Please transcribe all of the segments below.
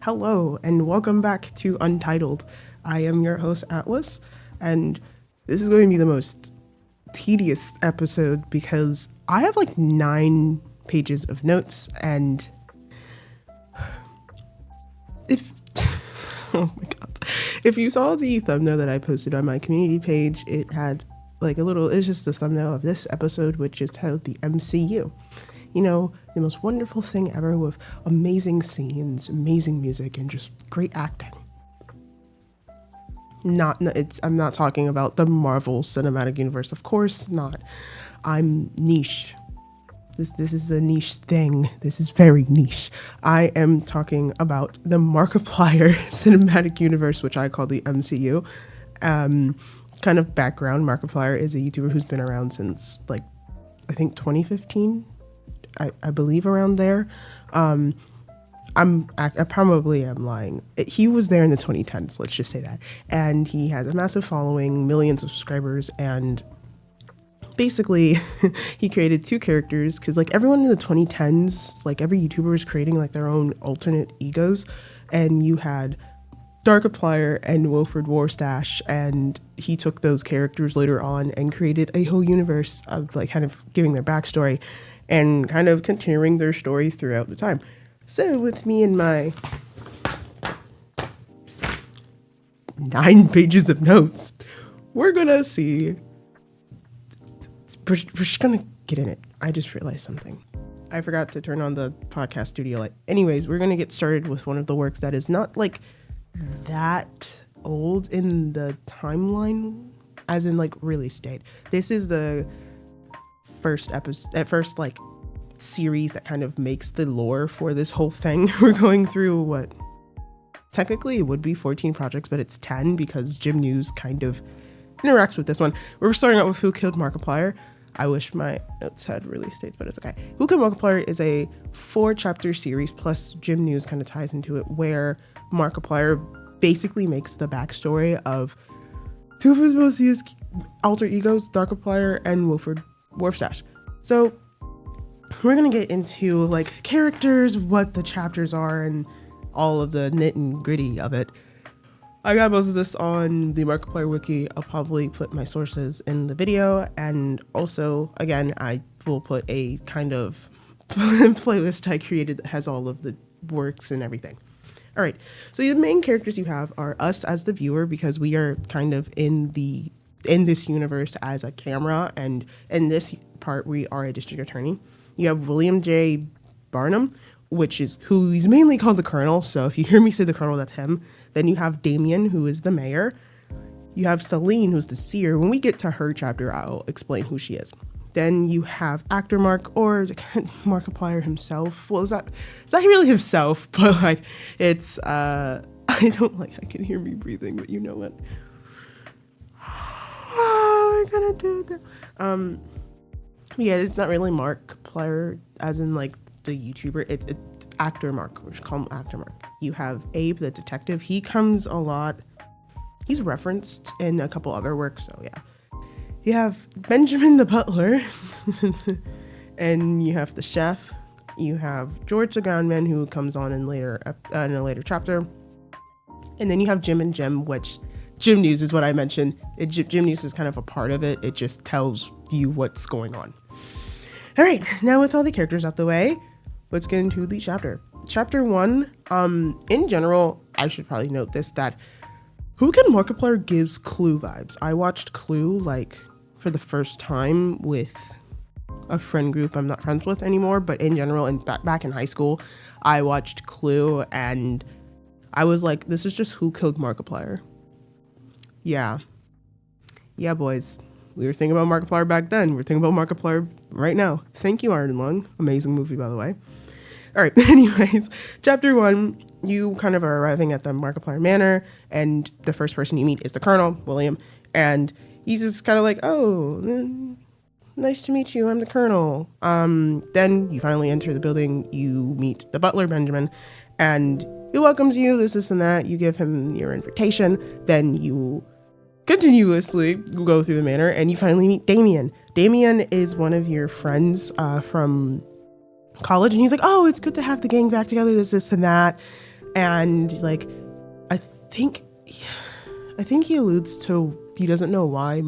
Hello, and welcome back to Untitled. I am your host, Atlas, and this is going to be the most tedious episode because I have like 9 pages of notes, and oh my god, if you saw the thumbnail that I posted on my community page, it had like it's just the thumbnail of this episode, which is titled the MCU. You know, the most wonderful thing ever with amazing scenes, amazing music, and just great acting. I'm not talking about the Marvel Cinematic Universe, of course not. I'm niche. This is a niche thing. This is very niche. I am talking about the Markiplier Cinematic Universe, which I call the MCU. Kind of background, Markiplier is a YouTuber who's been around since like, I think 2015. I believe around there. I probably am lying. He was there in the 2010s, let's just say that. And he has a massive following, millions of subscribers, and basically he created 2 characters because like everyone in the 2010s, like every YouTuber was creating like their own alternate egos, and you had Markiplier and Wilfred Warstash, and he took those characters later on and created a whole universe of like kind of giving their backstory and kind of continuing their story throughout the time. So with me and my 9 pages of notes, we're just gonna get in it. I just realized something. I forgot to turn on the podcast studio light. Anyways, we're gonna get started with one of the works that is not like that old in the timeline, as in like release date. This is the first like series that kind of makes the lore for this whole thing. We're going through what technically it would be 14 projects, but it's 10 because Jim News kind of interacts with this one. We're starting out with Who Killed Markiplier. I wish my notes had release dates, but it's okay. Who Killed Markiplier is a 4-chapter series, plus Jim News kind of ties into it, where Markiplier basically makes the backstory of 2 of his most used alter egos, Markiplier and Wilfred Warstash. So we're gonna get into like characters, what the chapters are, and all of the nit and gritty of it. I got most of this on the Markiplier wiki. I'll probably put my sources in the video, and also again I will put a kind of playlist I created that has all of the works and everything. All right, so the main characters you have are us as the viewer, because we are kind of in this universe as a camera, and in this part we are a district attorney. You have William J. Barnum, which is who he's mainly called the Colonel, so if you hear me say the Colonel, that's him. Then you have Damien, who is the mayor. You have Celine, who's the seer. When we get to her chapter, I'll explain who she is. Then you have Actor Mark, or Markiplier himself. Well, is that really himself? But like, it's I can hear me breathing, but you know what? We're gonna do that. Yeah, it's not really Markiplier as in like the YouTuber. It's Actor Mark. We should call him Actor Mark. You have Abe the detective. He comes a lot. He's referenced in a couple other works, so yeah. You have Benjamin the butler, and you have the chef. You have George the groundman, who comes on in a later chapter, and then you have Jim and Jim, which Jim News is what I mentioned. Jim News is kind of a part of it. It just tells you what's going on. All right, now with all the characters out the way, let's get into the chapter. Chapter 1, in general, I should probably note this, that Who Killed Markiplier gives Clue vibes. I watched Clue like for the first time with a friend group I'm not friends with anymore, but in general, and back in high school, I watched Clue and I was like, this is just Who Killed Markiplier. Yeah, boys. We were thinking about Markiplier back then. We're thinking about Markiplier right now. Thank you, Iron Lung. Amazing movie, by the way. All right, anyways, chapter 1, you kind of are arriving at the Markiplier Manor, and the first person you meet is the Colonel, William, and he's just kind of like, oh, nice to meet you, I'm the Colonel. Then you finally enter the building, you meet the butler, Benjamin, and he welcomes you, this and that, you give him your invitation, then you continuously go through the manor, and you finally meet Damien. Damien is one of your friends from college, and he's like, oh, it's good to have the gang back together, this and that. And like, I think he alludes to, he doesn't know why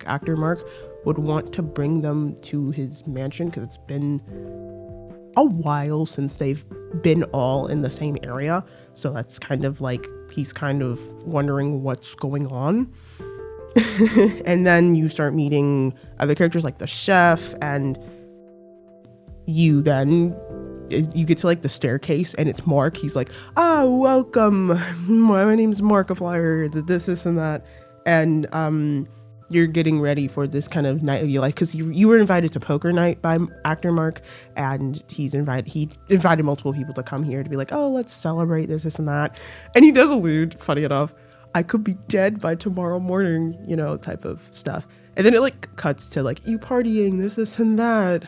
actor Mark would want to bring them to his mansion, because it's been a while since they've been all in the same area. So that's kind of like, he's kind of wondering what's going on. And then you start meeting other characters like the chef, and you get to like the staircase, and it's Mark. He's like, welcome, my name's Markipiler, this and that. And you're getting ready for this kind of night of your life, because you were invited to poker night by actor Mark, and he invited multiple people to come here to be like, oh, let's celebrate this and that. And he does allude, funny enough, I could be dead by tomorrow morning, type of stuff. And then it like cuts to like you partying, this and that.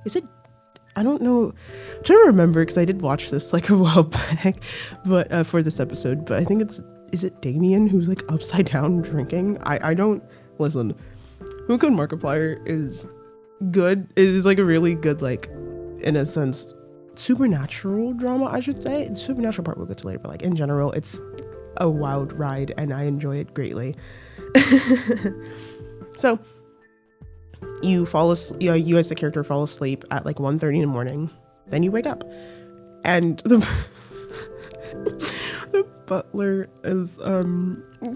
Is it, I don't know, I'm trying to remember, because I did watch this like a while back, but for this episode, but I think is it Damien who's like upside down drinking? I don't, listen, Who Killed Markiplier is good, is like a really good, like, in a sense, supernatural drama, I should say. The supernatural part we'll get to later, but like in general, it's a wild ride and I enjoy it greatly. So you you as the character fall asleep at like 1:30 in the morning, then you wake up, and the butler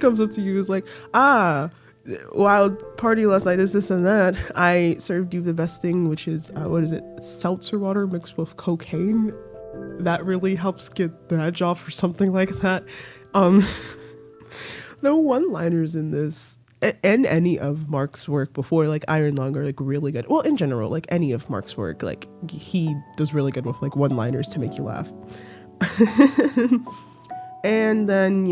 comes up to you, is like, wild party last night, this and that. I served you the best thing, which is what is it, seltzer water mixed with cocaine. That really helps get the edge off, or something like that. The one-liners in this and any of Mark's work before, like Iron Lung, are like really good. Well, in general, like any of Mark's work, like he does really good with like one-liners to make you laugh. And then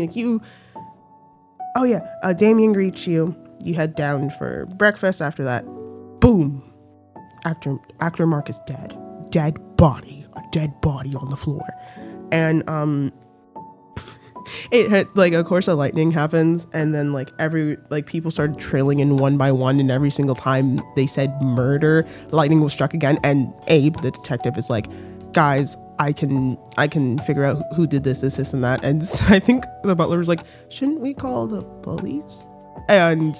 Damien greets you. You head down for breakfast. After that, boom, actor Mark is dead. A dead body on the floor. And it had like a course of lightning happens, and then like people started trailing in one by one, and every single time they said murder, lightning was struck again. And Abe, the detective, is like, guys, I can figure out who did this and that. And I think the butler was like, shouldn't we call the police? And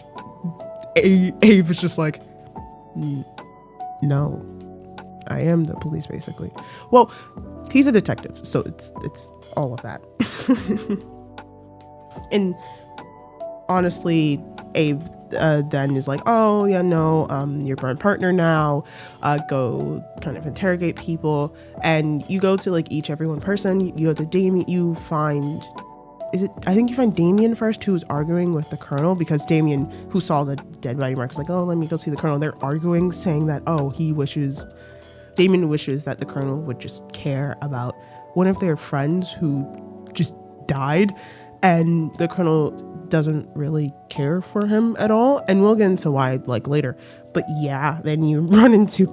Abe was just like, no, I am the police, basically. Well, he's a detective, so it's all of that. And honestly, Abe then is like, oh yeah, no, you're my partner now, go kind of interrogate people. And you go to like every one person. You go to Damien, I think you find Damien first, who is arguing with the colonel, because Damien, who saw the dead body Mark, is like, oh, let me go see the colonel. They're arguing, saying that, Damien wishes that the colonel would just care about one of their friends who just died, and the colonel doesn't really care for him at all. And we'll get into why like later. But yeah, then you run into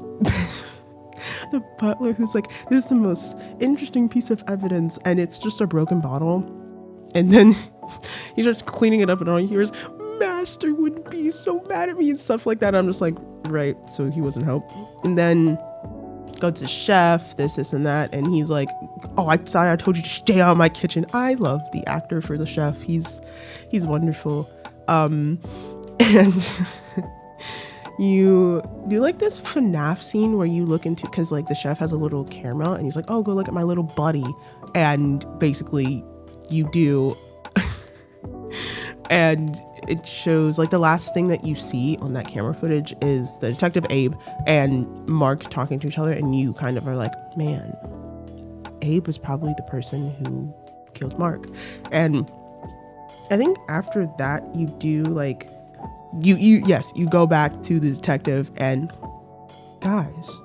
the butler, who's like, this is the most interesting piece of evidence, and it's just a broken bottle. And then he starts cleaning it up, and all you hear is, master would be so mad at me, and stuff like that. I'm just like, right, so he wasn't help. And then go to chef, this and that, and he's like, oh, I told you to stay out of my kitchen. I love the actor for the chef. He's wonderful. And you do like this FNAF scene where you look into, because like the chef has a little camera, and he's like, oh, go look at my little buddy. And basically you do. And it shows like the last thing that you see on that camera footage is the detective Abe and Mark talking to each other, and you kind of are like, man, Abe was probably the person who killed Mark. And I think after that you do like you go back to the detective, and guys,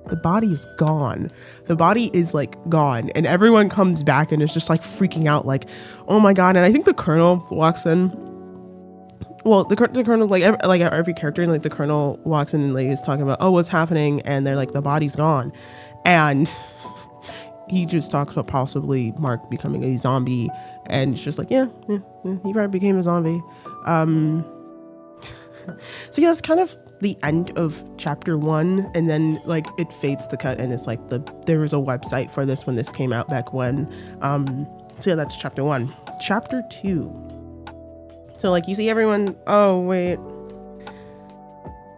the body is gone. The body is like gone, and everyone comes back and is just like freaking out, like, oh my god. And I think the colonel walks in. Well, the colonel, like every character, and like the colonel walks in and like is talking about, oh, what's happening, and they're like, the body's gone, and he just talks about possibly Mark becoming a zombie, and it's just like, yeah, he probably became a zombie. So yeah, that's kind of the end of chapter 1, and then like it fades to cut, and it's like there was a website for this when this came out back when. So yeah, that's chapter 1. Chapter 2. So like you see everyone. Oh wait.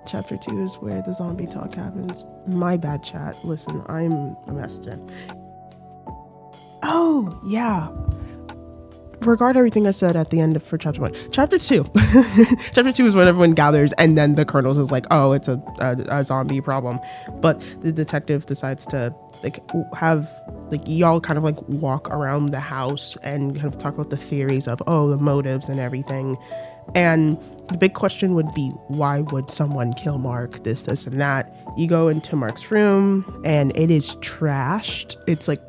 Chapter 2 is where the zombie talk happens. My bad, chat. Listen, I'm a mess today. Oh yeah. Regard everything I said at the end for chapter 1. Chapter 2. Chapter 2 is when everyone gathers, and then the colonels is like, oh, it's a zombie problem. But the detective decides to like have like y'all kind of like walk around the house and kind of talk about the theories of the motives and everything. And the big question would be, why would someone kill Mark? This and that. You go into Mark's room and it is trashed. It's like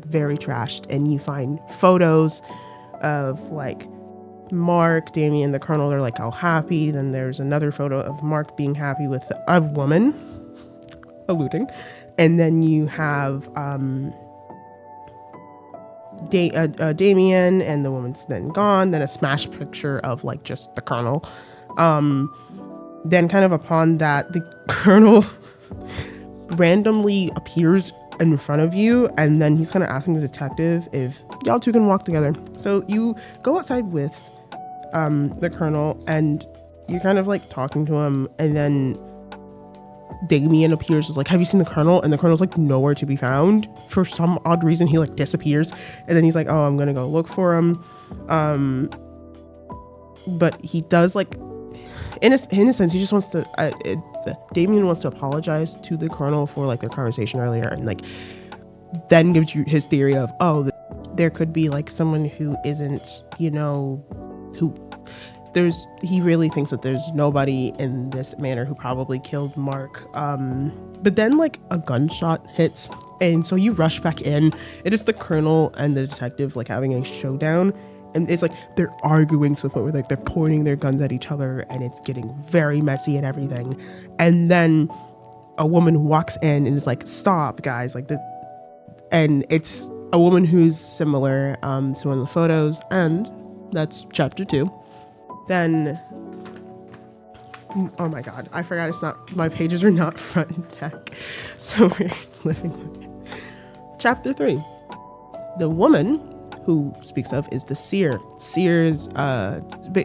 very trashed, and you find photos of like Mark, Damien, the colonel. They're like all happy. Then there's another photo of Mark being happy with a woman, alluding. And then you have Damien, and the woman's then gone. Then a smash picture of like just the colonel. Then kind of upon that, the colonel randomly appears in front of you, and then he's kind of asking the detective if y'all two can walk together. So you go outside with the colonel, and you're kind of like talking to him, and then Damien appears, is like, have you seen the colonel? And the colonel's like nowhere to be found. For some odd reason, he like disappears, and then he's like, oh, I'm gonna go look for him. But he does like, in a sense, he just wants to Damien wants to apologize to the colonel for like their conversation earlier, and like then gives you his theory of there could be like someone who isn't, he really thinks that there's nobody in this manner who probably killed Mark. But then like a gunshot hits, and so you rush back in. It is the colonel and the detective like having a showdown, and it's like they're arguing to the point where like they're pointing their guns at each other, and it's getting very messy and everything. And then a woman walks in and is like, stop guys, and it's a woman who's similar to one of the photos, and that's chapter 2. Then, oh my god, I forgot my pages are not front and back, so we're living with it. Chapter 3. The woman who speaks of is the seer. Seers,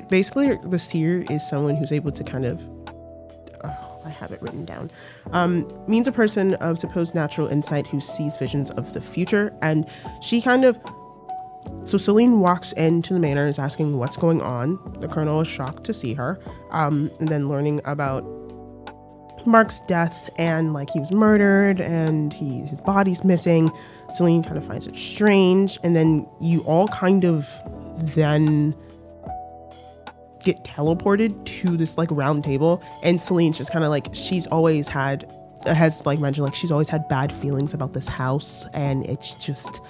basically the seer is someone who's able to kind of, I have it written down, means a person of supposed natural insight who sees visions of the future. And she kind of, so Celine walks into the manor, is asking what's going on. The colonel is shocked to see her, and then learning about Mark's death, and like he was murdered and his body's missing. Celine kind of finds it strange, and then you all kind of then get teleported to this like round table, and Celine's just kind of like, she's always had bad feelings about this house, and it's just,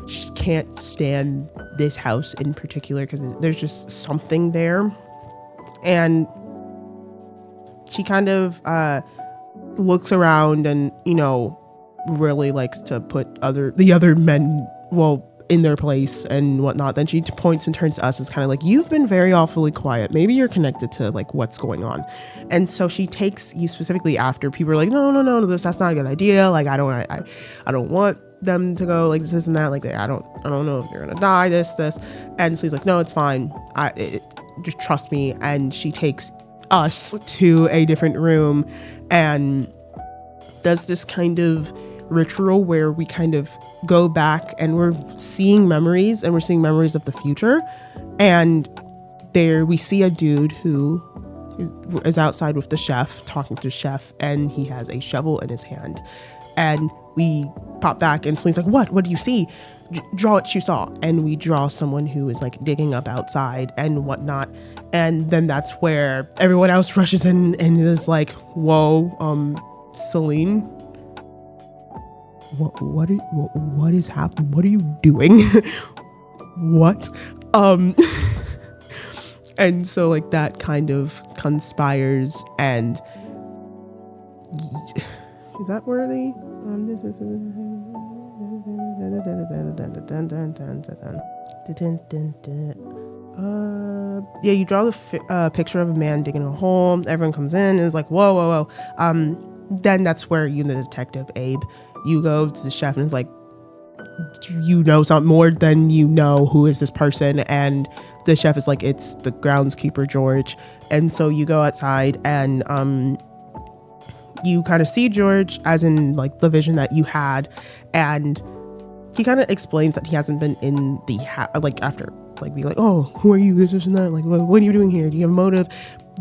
she just can't stand this house in particular because there's just something there. And she kind of looks around and, really likes to put the other men, in their place and whatnot. Then she points and turns to us as kind of like, you've been very awfully quiet. Maybe you're connected to like what's going on. And so she takes you specifically after people are like, no, that's not a good idea. Like, I don't want them to go like this and that. Like, I don't know if you're gonna die, this. And so he's like, no, it's fine. Just trust me. And she takes us to a different room and does this kind of ritual where we kind of go back and we're seeing memories, and we're seeing memories of the future. And there we see a dude who is outside with the chef, talking to the chef, and he has a shovel in his hand. And we pop back, and Celine's like, what do you see? Draw what you saw. And we draw someone who is like digging up outside and whatnot. And then that's where everyone else rushes in and is like, whoa, Celine, what is happening? What are you doing? What? And so like that kind of conspires, and is that worthy? yeah, you draw the picture of a man digging a hole. Everyone comes in and is like, whoa, whoa, whoa. Then that's where you and the detective, Abe, you go to the chef and it's like, you know something more than you know. Who is this person? And the chef is like, it's the groundskeeper, George. And so you go outside and you kind of see George as in like the vision that you had, and he kind of explains that he hasn't been in the like after like being like, oh, who are you, this and that, like what are you doing here, do you have a motive?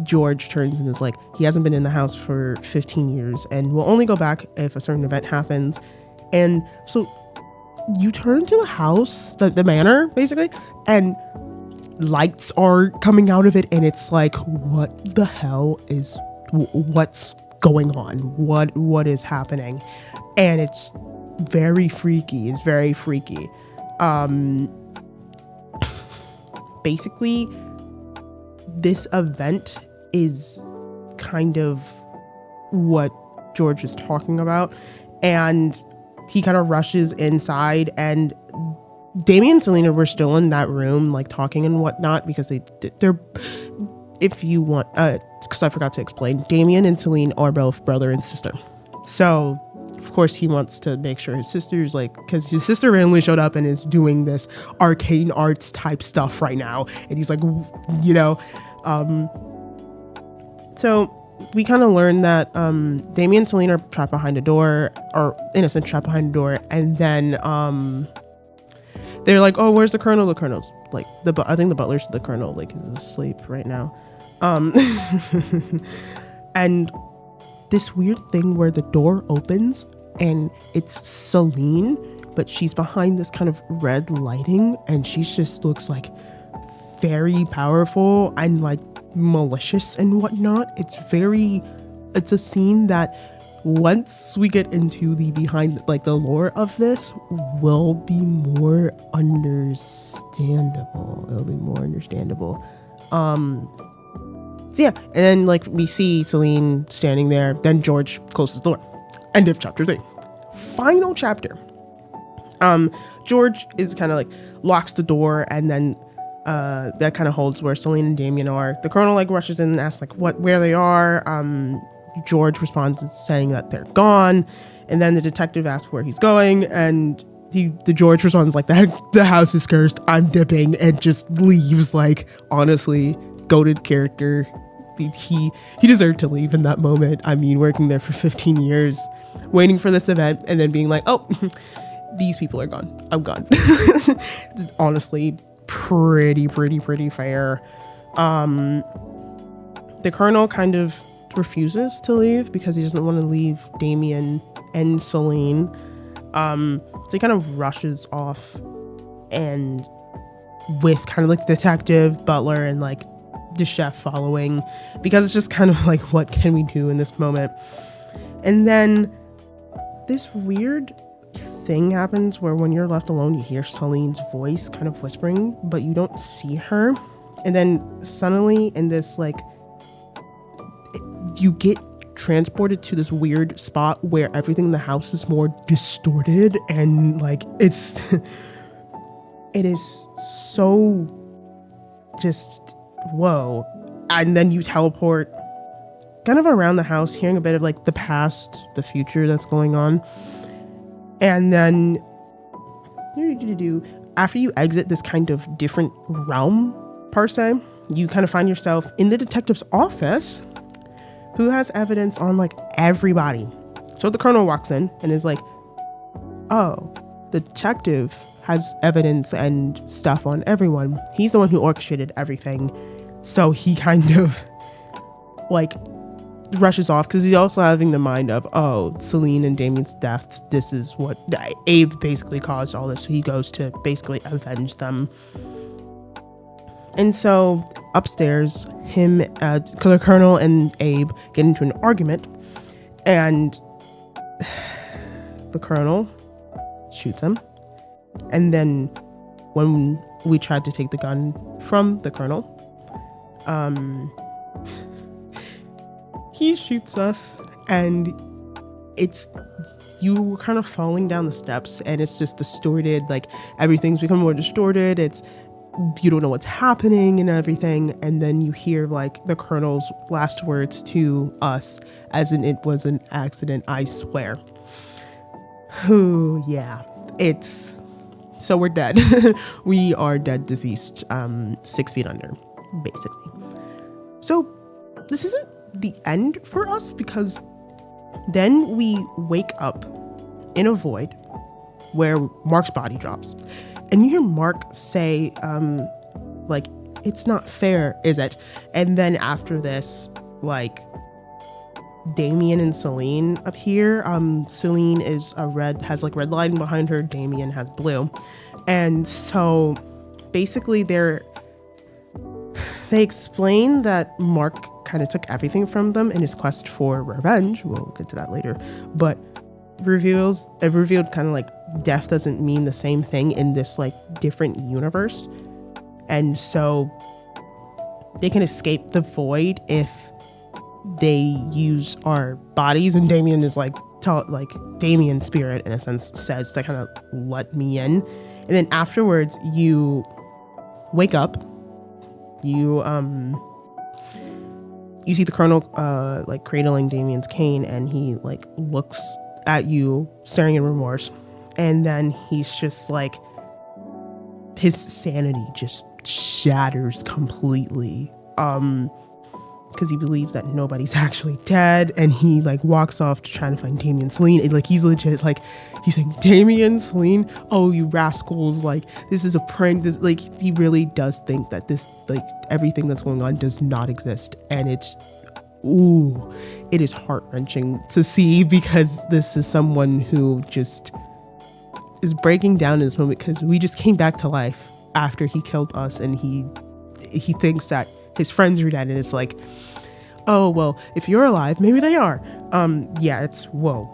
George turns and is like, he hasn't been in the house for 15 years and will only go back if a certain event happens. And so you turn to the house, the manor basically, and lights are coming out of it, and it's like, what the hell is what's going on, what is happening? And it's very freaky. Basically this event is kind of what George is talking about, and he kind of rushes inside, and Damien and Selena were still in that room like talking and whatnot, because they're if you want because I forgot to explain, Damien and Celine are both brother and sister. So of course he wants to make sure his sister's like, because his sister randomly showed up and is doing this arcane arts type stuff right now, and he's like, you know, so we kind of learned that Damien and Celine are trapped behind a door, or innocent trapped behind a door, and then they're like, oh, where's the colonel? The colonel's like, I think the butler's the colonel, like, is asleep right now. And this weird thing where the door opens and it's Celine, but she's behind this kind of red lighting, and she just looks like very powerful and like malicious and whatnot. It's a scene that once we get into the behind, like the lore of this, will be more understandable. It'll be more understandable. So yeah, and then like we see Celine standing there, then George closes the door. End of chapter 3. Final chapter. George is kind of like locks the door, and then that kind of holds where Celine and Damien are. The colonel like rushes in and asks like where they are. George responds saying that they're gone, and then the detective asks where he's going, and the George responds like, the house is cursed, I'm dipping, and just leaves. Like, honestly, goated character. He deserved to leave in that moment. I mean, working there for 15 years, waiting for this event, and then being like, oh, these people are gone, I'm gone. Honestly, pretty fair. The colonel kind of refuses to leave because he doesn't want to leave Damien and Celine. So he kind of rushes off, and with kind of like the detective, butler, and like the chef following, because it's just kind of like, what can we do in this moment? And then this weird thing happens where when you're left alone, you hear Celine's voice kind of whispering, but you don't see her. And then suddenly in this like, you get transported to this weird spot where everything in the house is more distorted, and like it is so just whoa. And then you teleport kind of around the house, hearing a bit of like the past, the future that's going on. And then after you exit this kind of different realm per se, you kind of find yourself in the detective's office, who has evidence on like everybody. So the colonel walks in and is like, oh, the detective has evidence and stuff on everyone. He's the one who orchestrated everything. So he kind of like rushes off, because he's also having the mind of, oh, Celine and Damien's death, this is what Abe basically caused all this. So he goes to basically avenge them. And so upstairs, the colonel and Abe get into an argument, and the colonel shoots him. And then when we tried to take the gun from the colonel, he shoots us, and you were kind of falling down the steps, and it's just distorted, like everything's become more distorted. It's you don't know what's happening and everything. And then you hear like the Colonel's last words to us, as in, "It was an accident, I swear." Who, yeah, it's, so we're dead. We are dead, deceased, 6 feet under, basically. So this isn't the end for us, because then we wake up in a void where Mark's body drops. And you hear Mark say, like, "It's not fair, is it?" And then after this, like, Damien and Celine appear. Celine is has like red lighting behind her. Damien has blue. And so basically they explain that Mark kind of took everything from them in his quest for revenge. We'll get to that later. But it revealed kind of like death doesn't mean the same thing in this like different universe. And so they can escape the void if they use our bodies. And Damien is like Damien's spirit in a sense says to kind of let me in. And then afterwards you wake up, you see the Colonel like cradling Damien's cane, and he like looks at you staring in remorse, and then he's just like, his sanity just shatters completely, because he believes that nobody's actually dead, and he like walks off to try to find Damien and Celine. And like, he's legit like, he's saying, "Damien, Celine, oh you rascals, like this is a prank." This, like, he really does think that this, like, everything that's going on does not exist. And it's, ooh, it is heart-wrenching to see, because this is someone who just is breaking down in this moment, because we just came back to life after he killed us, and he thinks that his friends are dead. And it's like, oh well, if you're alive, maybe they are. Yeah, it's whoa.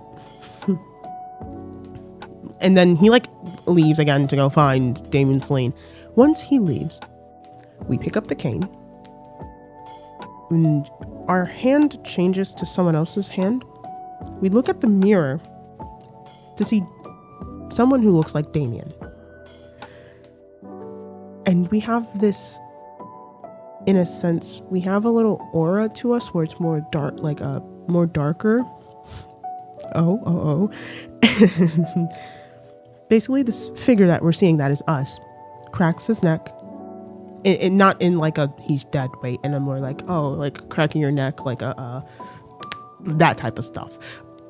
And then he like leaves again to go find Damien and Celine. Once he leaves, we pick up the cane, and our hand changes to someone else's hand. We look at the mirror to see someone who looks like Damien. And we have this, in a sense, we have a little aura to us where it's more dark, like more darker. Oh. Basically, this figure that we're seeing, that is us, cracks his neck. It not in like a he's dead way, and I'm more like, oh, like cracking your neck, like that type of stuff.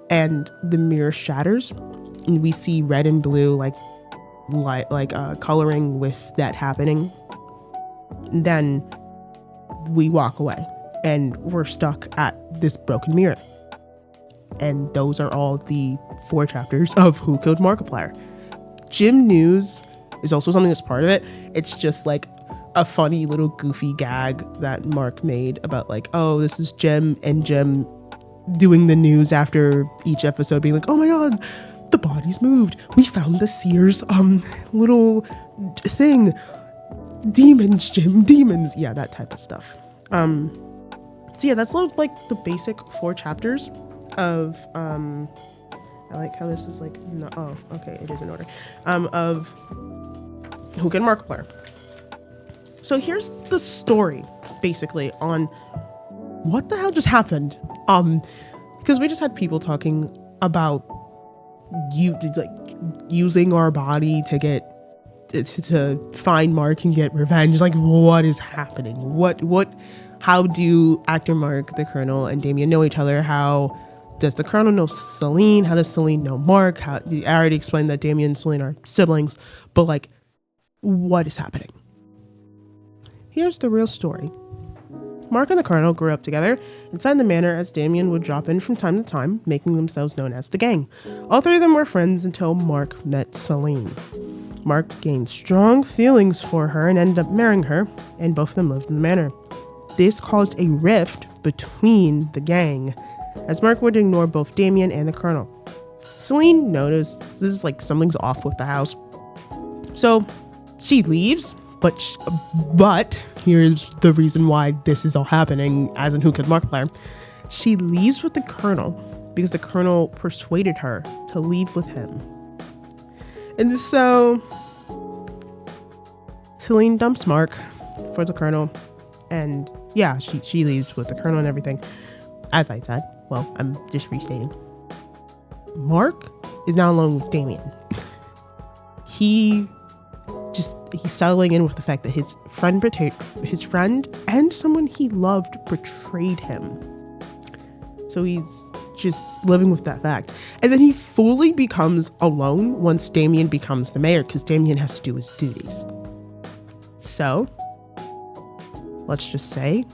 And the mirror shatters, and we see red and blue like coloring with that happening. And then we walk away, and we're stuck at this broken mirror. And those are all the 4 chapters of Who Killed Markiplier. Jim News is also something that's part of it. It's just like a funny little goofy gag that Mark made about like, oh, this is Jim, and Jim doing the news after each episode being like, oh my god, the body's moved. We found the Sears little thing. Demons, Jim, demons. Yeah, that type of stuff. So yeah, that's like the basic 4 chapters of I like how this is like, no, oh, okay, it is in order. Of Who Killed Markiplier. So here's the story, basically, on what the hell just happened. Because we just had people talking about using our body to get to find Mark and get revenge. Like, what is happening? How do actor Mark, the Colonel, and Damien know each other? How does the Colonel know Celine? How does Celine know Mark? I already explained that Damien and Celine are siblings, but like, what is happening? Here's the real story. Mark and the Colonel grew up together inside the manor, as Damien would drop in from time to time, making themselves known as the gang. All 3 of them were friends until Mark met Celine. Mark gained strong feelings for her and ended up marrying her, and both of them lived in the manor. This caused a rift between the gang, as Mark would ignore both Damien and the Colonel. Celine noticed this is like something's off with the house, so she leaves. But here's the reason why this is all happening, as in Who Killed Markiplier. She leaves with the Colonel because the Colonel persuaded her to leave with him. And so Celine dumps Mark for the Colonel, and yeah, she leaves with the Colonel and everything. As I said, well, I'm just restating. Mark is now alone with Damien. He's settling in with the fact that his friend and someone he loved betrayed him. So he's just living with that fact. And then he fully becomes alone once Damien becomes the mayor, because Damien has to do his duties. So let's just say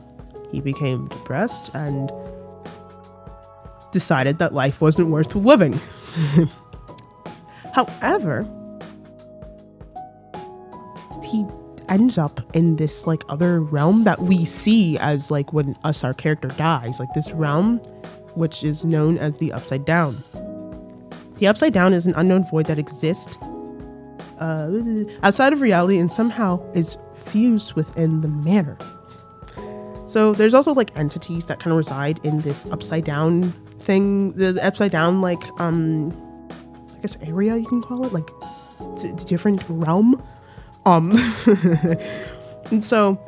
he became depressed and decided that life wasn't worth living. However, he ends up in this like other realm that we see as like when our character dies, like this realm which is known as the Upside Down. The Upside Down is an unknown void that exists outside of reality and somehow is fused within the manor. So there's also like entities that kind of reside in this Upside Down thing, the Upside Down like I guess area you can call it, like it's a different realm. And so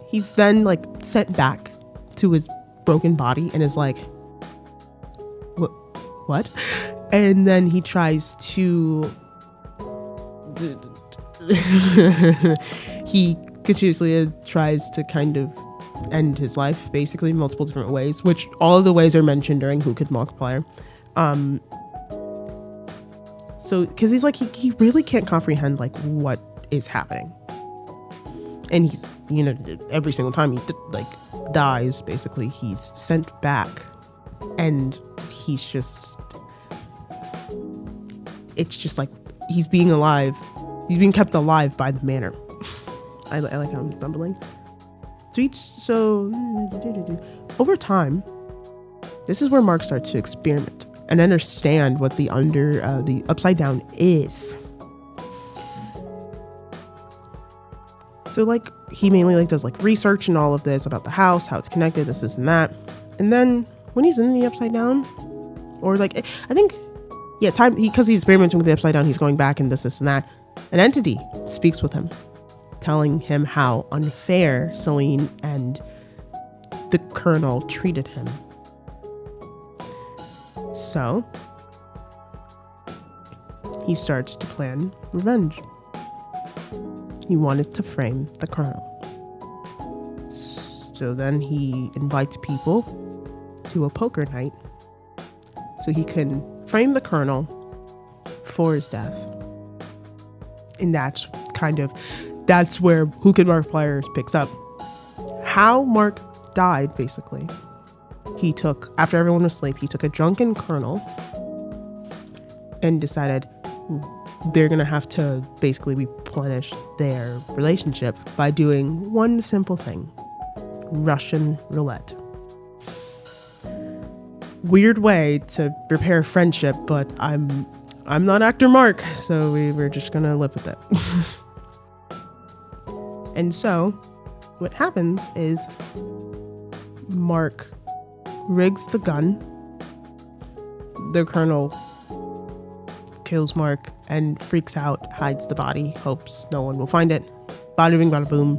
he's then like sent back to his broken body and is like, what? And then he tries to he continuously tries to kind of end his life, basically, multiple different ways, which all of the ways are mentioned during Who Could Markiplier. So because he's like he really can't comprehend like what is happening, and he's, you know, every single time he like dies, basically he's sent back, and he's just, it's just like he's being kept alive by the manor. I like how I'm stumbling. So over time, this is where Mark starts to experiment and understand what the Upside Down is. So like he mainly like does like research and all of this about the house, how it's connected, this and that. And then when he's in the Upside Down, or like I think, yeah, because he's experimenting with the Upside Down, he's going back and this and that. An entity speaks with him, telling him how unfair Celine and the Colonel treated him. So he starts to plan revenge. He wanted to frame the Colonel. So then he invites people to a poker night so he can frame the Colonel for his death. And that's where Who Could Markiplier picks up. How Mark died, basically. He took, after everyone was asleep, he took a drunken Colonel and decided they're going to have to basically replenish their relationship by doing one simple thing: Russian roulette. Weird way to repair friendship, but I'm not actor Mark, so we're just going to live with it. And so what happens is Mark rigs the gun. The Colonel kills Mark and freaks out, hides the body, hopes no one will find it. Bada bing, bada boom.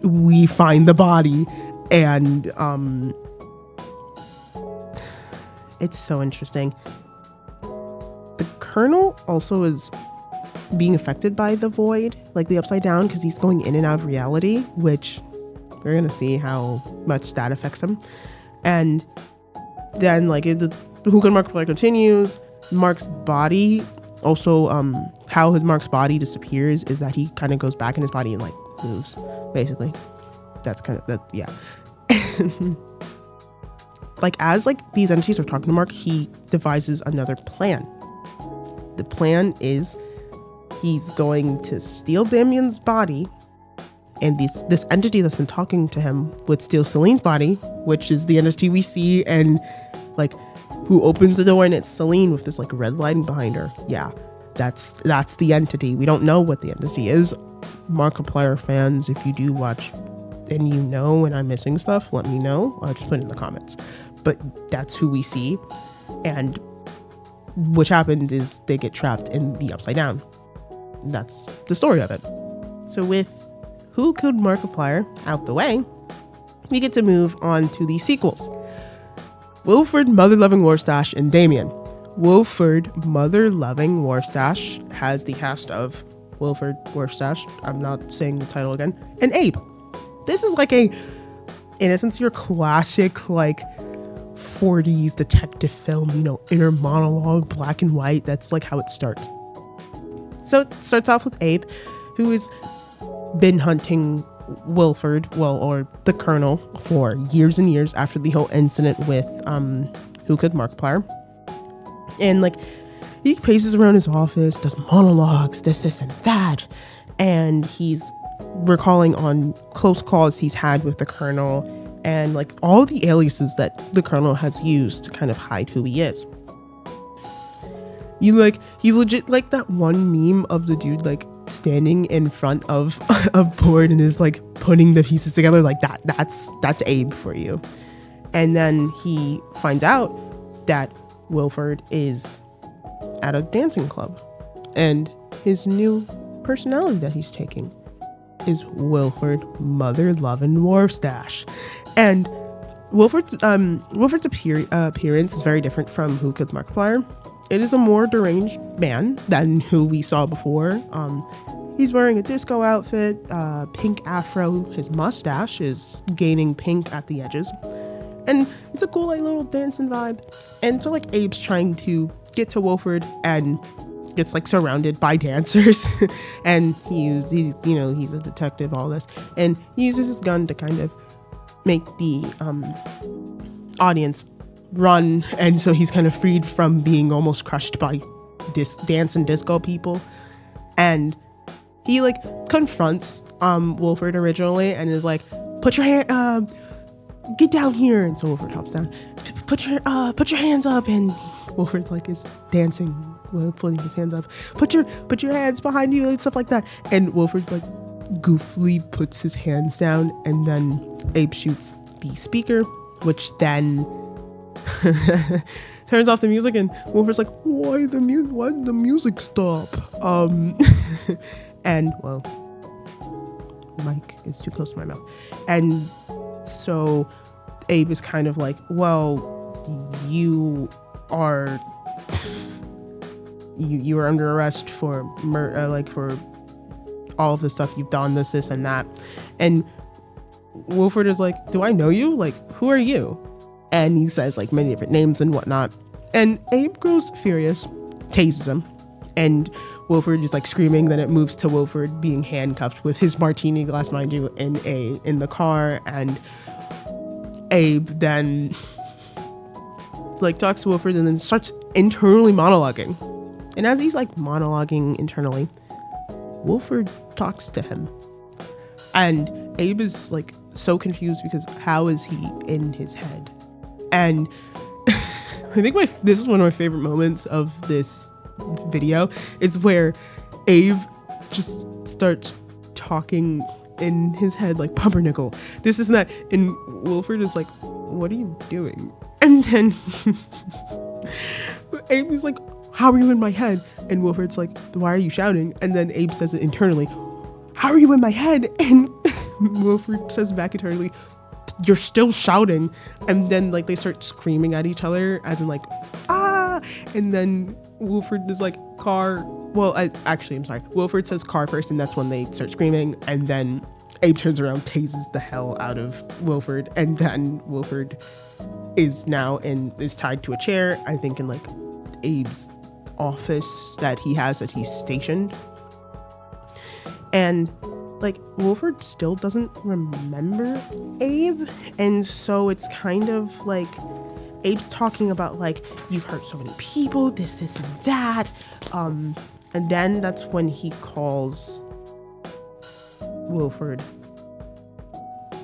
We find the body, and it's so interesting. The Colonel also is being affected by the void, like the Upside Down, because he's going in and out of reality, which we're gonna see how much that affects him. And then like Who Could Markiplier continues. Mark's body also, how Mark's body disappears is that he kind of goes back in his body and like moves, basically. That's kind of that, yeah. Like as like these entities are talking to Mark, he devises another plan. The plan is he's going to steal Damien's body, and this entity that's been talking to him would steal Celine's body, which is the entity we see, and like who opens the door and it's Celine with this like red lighting behind her. Yeah, that's the entity. We don't know what the entity is. Markiplier fans, if you do watch and you know and I'm missing stuff, let me know. I'll just put it in the comments. But that's who we see, and what happened is they get trapped in the Upside Down. that's the story of it. So with Who Killed Markiplier out the way, we get to move on to the sequels. Wilford, Mother-Loving Warstash, and Damien. Wilford, Mother-Loving Warstash has the cast of Wilford Warstash, I'm not saying the title again, and Abe. This is like in a sense, your classic, like, 40s detective film, inner monologue, black and white. That's like how it starts. So it starts off with Abe, who has been hunting Wilford, or the Colonel, for years and years after the whole incident with Who Killed Markiplier. And like, he paces around his office, does monologues, this and that, and he's recalling on close calls he's had with the Colonel and like all the aliases that the Colonel has used to kind of hide who he is. He's legit like that one meme of the dude like standing in front of a board and is like putting the pieces together like that. That's Abe for you. And then he finds out that Wilford is at a dancing club, and his new personality that he's taking is Wilford Mother-Loving Warstash. And Wilford's appearance is very different from Who Killed Markiplier. It is a more deranged man than who we saw before. He's wearing a disco outfit, pink afro. His mustache is gaining pink at the edges. And it's a cool like little dancing vibe. And so like Abe's trying to get to Wilford and gets like surrounded by dancers. And he's a detective, all this. And he uses his gun to kind of make the audience run. And so he's kind of freed from being almost crushed by dance and disco people. And he like confronts Wilford originally and is like, put your hand, get down here. And so Wilford hops down, put your hands up. And Wilford like is dancing while putting his hands up, put your hands behind you and stuff like that. And Wilford like goofily puts his hands down, and then Abe shoots the speaker, which then turns off the music. And Wilford's like, why did the music stop? And well, mic is too close to my mouth. And so Abe is kind of like, well, you are under arrest for for all of the stuff you've done, this and that. And Wilford is like, do I know you? Like, who are you? And he says like many different names and whatnot. And Abe grows furious, tases him, and Wilford is like screaming. Then it moves to Wilford being handcuffed with his martini glass, mind you, in the car. And Abe then like talks to Wilford and then starts internally monologuing. And as he's like monologuing internally, Wilford talks to him. And Abe is like so confused because how is he in his head? And I think this is one of my favorite moments of this video is where Abe just starts talking in his head like pumpernickel, this is that, and Wilford is like, what are you doing? And then Abe is like, how are you in my head? And Wilford's like, why are you shouting? And then Abe says it internally, how are you in my head? And Wilford says back internally, you're still shouting. And then like they start screaming at each other as in like, ah. And then Wilford is like, car. Well, I'm sorry. Wilford says car first, and that's when they start screaming. And then Abe turns around, tases the hell out of Wilford. And then Wilford is tied to a chair, I think in like Abe's office that he's stationed. And like Wilford still doesn't remember Abe, and so it's kind of like Abe's talking about like, you've hurt so many people, this and that, and then that's when he calls Wilford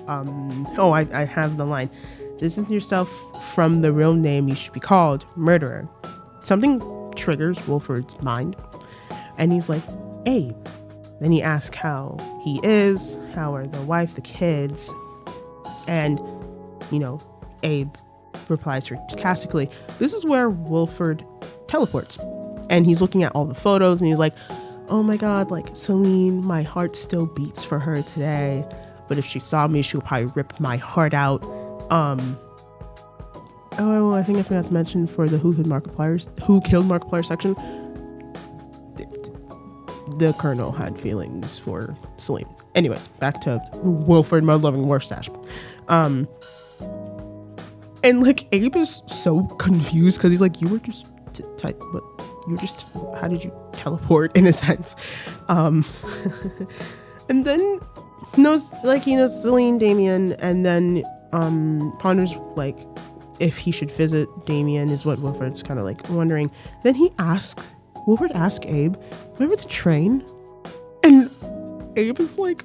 I have the line, distance yourself from the real name you should be called, murderer. Something triggers Wilford's mind, and he's like, Abe. Then he asks how he is, how are the wife, the kids, and, Abe replies sarcastically. This is where Wilford teleports, and he's looking at all the photos, and he's like, oh my God, like Celine, my heart still beats for her today. But if she saw me, she'll probably rip my heart out. Oh, I think I forgot to mention for the Who Killed Markiplier section, the Colonel had feelings for Celine. Anyways, back to Wilford Mud-Loving Warstache. And like Abe is so confused because he's like, you were just how did you teleport in a sense? And then he knows Celine, Damien, and then ponders like if he should visit Damien is what Wilford's kind of like wondering. Then Wilford asks Abe, remember the train? And Abe is like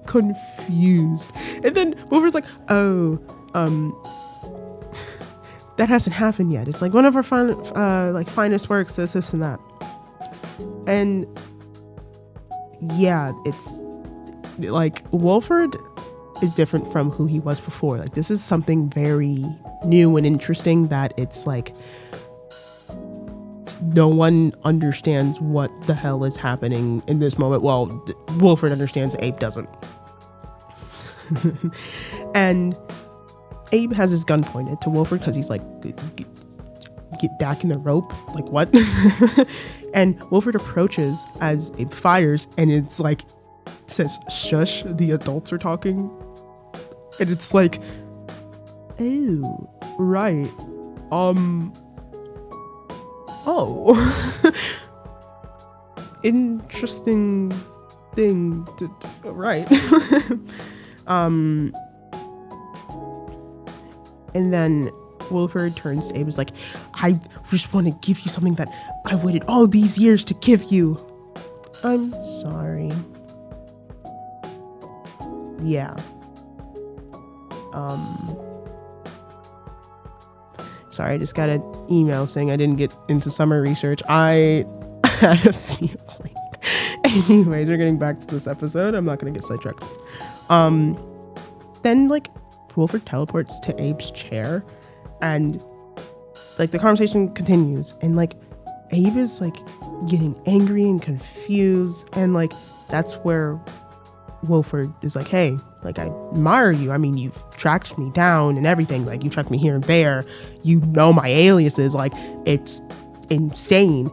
confused. And then Wilford's like, oh, that hasn't happened yet. It's like one of our finest works, this and that. And yeah, it's like Wilford is different from who he was before. Like this is something very new and interesting that it's like no one understands what the hell is happening in this moment. Well, Wilford understands, Abe doesn't. And Abe has his gun pointed to Wilford because he's like, get back in the rope. Like, what? And Wilford approaches as Abe fires, and it's like, it says, shush, the adults are talking. And it's like, oh, right. Oh. Interesting thing to, right. And then Wilford turns to Abe, is like, I just want to give you something that I waited all these years to give you. I'm sorry. Yeah. Sorry, I just got an email saying I didn't get into summer research. I had a feeling. Anyways, we're getting back to this episode. I'm not going to get sidetracked. Then, like, Wilford teleports to Abe's chair, and, like, the conversation continues, and, like, Abe is, like, getting angry and confused, and, like, that's where Wilford is like, hey, like, I admire you. I mean, you've tracked me down and everything. Like, you tracked me here and there. You know my aliases. Like, it's insane.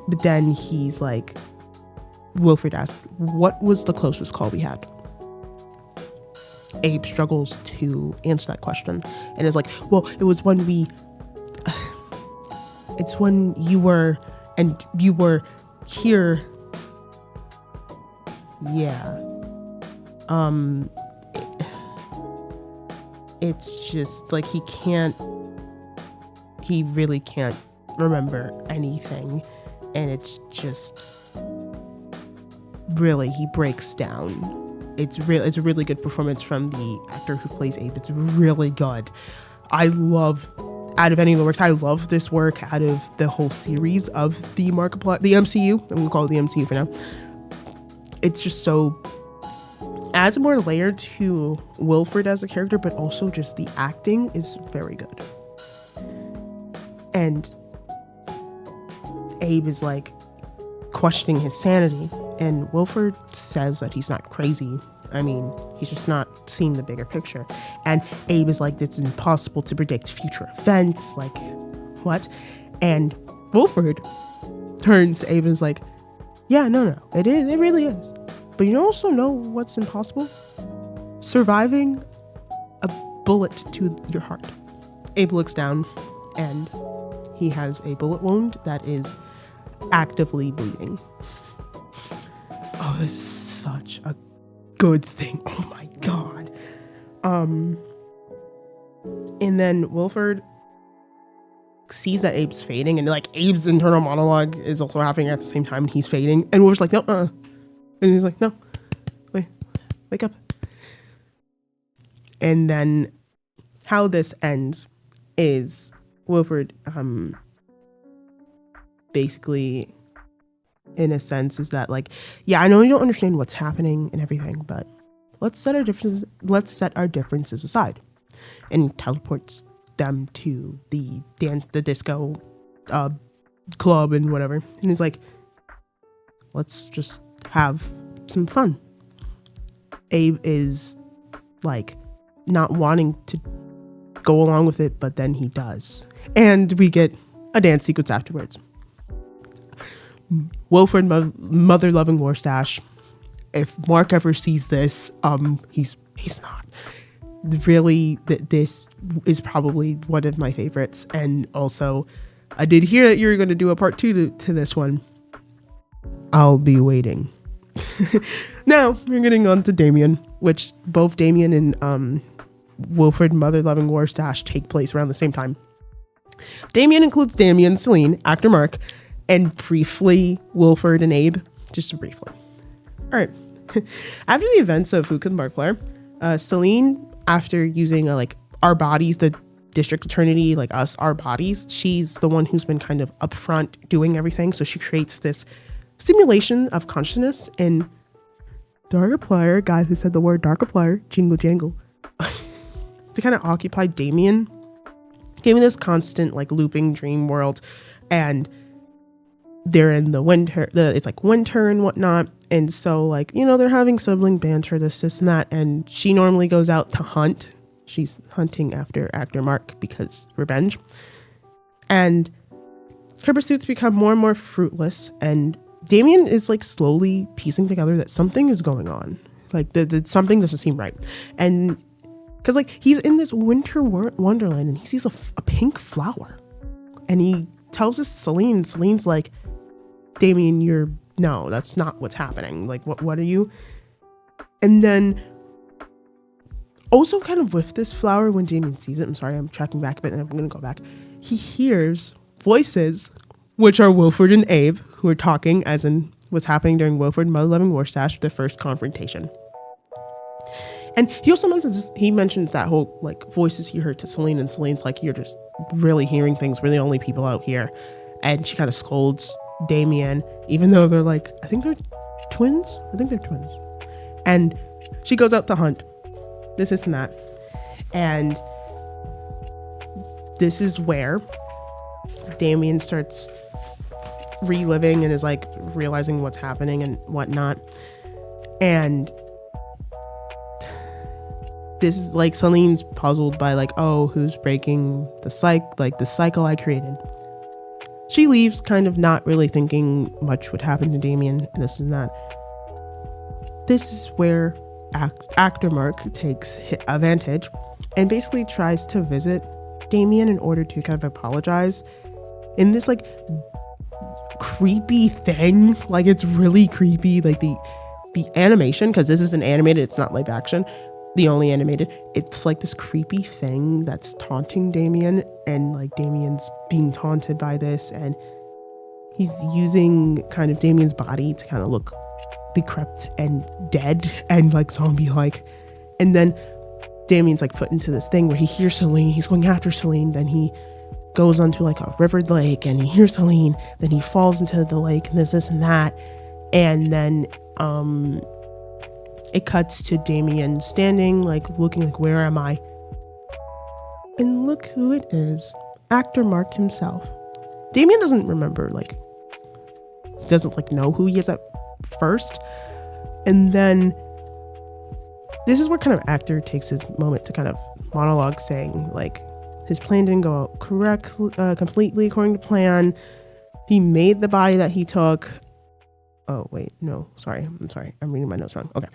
But then he's like, Wilford asked, what was the closest call we had? Abe struggles to answer that question and is like, well, it was when it's when you were here. Yeah. It's just like he really can't remember anything, and it's just really, he breaks down. It's a really good performance from the actor who plays Abe. It's really good. Out of any of the works, I love this work out of the whole series of the MCU. I'm gonna call it the MCU for now. It's just so adds more layer to Wilford as a character, but also just the acting is very good. And Abe is like questioning his sanity, and Wilford says that he's not crazy. I mean, he's just not seeing the bigger picture. And Abe is like, it's impossible to predict future events. Like, what? And Wilford turns to Abe and is like, yeah, no, it really is. But you also know what's impossible? Surviving a bullet to your heart. Abe looks down, and he has a bullet wound that is actively bleeding. Oh, this is such a good thing. Oh my god. And then Wilford sees that Abe's fading, and like Abe's internal monologue is also happening at the same time, and he's fading. And Wilford's like, no, and he's like, no, wake up. And then how this ends is Wilford, basically, in a sense, is that like, yeah, I know you don't understand what's happening and everything, but let's set our differences aside. And teleports them to the disco club and whatever. And he's like, let's just have some fun. Abe is like not wanting to go along with it, but then he does. And we get a dance sequence afterwards. Wilford mother-loving Warstache. If Mark ever sees this, he's not. Really, this is probably one of my favorites. And also, I did hear that you're going to do a part 2 to this one. I'll be waiting. Now, we're getting on to Damien, which both Damien and Wilford mother-loving Warstache take place around the same time. Damien includes Damien, Celine, actor Mark, and briefly Wilford and Abe, just briefly. All right. After the events of Who Killed Markiplier, Celine, after using our bodies, the district attorney, like us, our bodies, she's the one who's been kind of upfront doing everything. So she creates this simulation of consciousness in Darkiplier. Guys, I said the word Darkiplier, jingle jangle, to kind of occupy Damien, giving this constant looping dream world. And they're in the winter, it's winter and whatnot. And so they're having sibling banter, this and that. And she normally goes out to hunt. She's hunting after actor Mark because revenge. And her pursuits become more and more fruitless. And Damien is slowly piecing together that something is going on. Something doesn't seem right. And because he's in this winter wonderland and he sees a pink flower. And he tells us Celine. Celine's like, Damien, no, that's not what's happening. What are you? And then also kind of with this flower, when Damien sees it, I'm sorry, I'm tracking back a bit and I'm going to go back. He hears voices, which are Wilford and Abe, who are talking as in what's happening during Wilford and mother-loving Warstache, the first confrontation. And he also mentions that whole voices he heard to Celine, and Celine's you're just really hearing things. We're the only people out here. And she kind of scolds Damien, even though they're I think they're twins. And she goes out to hunt. This and that. And this is where Damien starts reliving and is realizing what's happening and whatnot. And this is Celine's puzzled by who's breaking the cycle I created. She leaves kind of not really thinking much would happen to Damien and this and that. This is where actor Mark takes advantage and basically tries to visit Damien in order to kind of apologize in this creepy thing. It's really creepy. The animation, because this is an animated, it's not live action, the only animated, it's this creepy thing that's taunting Damien, and Damien's being taunted by this, and he's using kind of Damien's body to kind of look decrepit and dead and zombie and then Damien's put into this thing where he hears Celine, he's going after Celine, then he goes onto a river lake and he hears Celine, then he falls into the lake and this and that, and then it cuts to Damien standing, looking where am I? And look who it is. Actor Mark himself. Damien doesn't remember, doesn't know who he is at first. And then this is where kind of actor takes his moment to kind of monologue, saying his plan didn't go out completely according to plan. He made the body that he took. Oh, wait, no, sorry. I'm reading my notes wrong. Okay.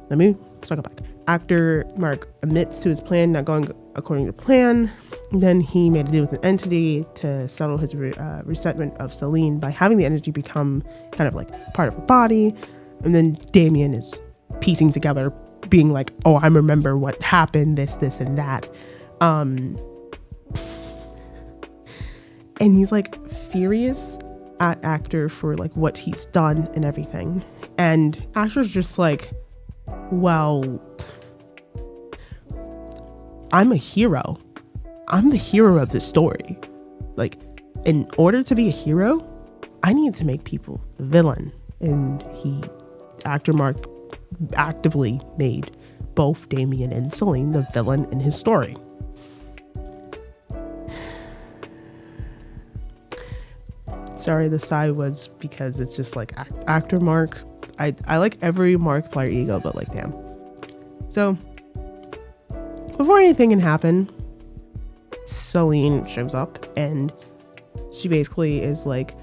Let me circle back. Actor Mark admits to his plan not going according to plan. Then he made a deal with an entity to settle his resentment of Celine by having the entity become kind of part of her body. And then Damien is piecing together, being oh, I remember what happened, this and that. And he's furious at actor for what he's done and everything. And actor's just well, I'm a hero. I'm the hero of this story. In order to be a hero, I need to make people the villain. And actor Mark actively made both Damien and Celine the villain in his story. Sorry, the sigh was because it's just like actor Mark. I like every Markiplier ego, but like, damn. So before anything can happen, Celine shows up and she basically is like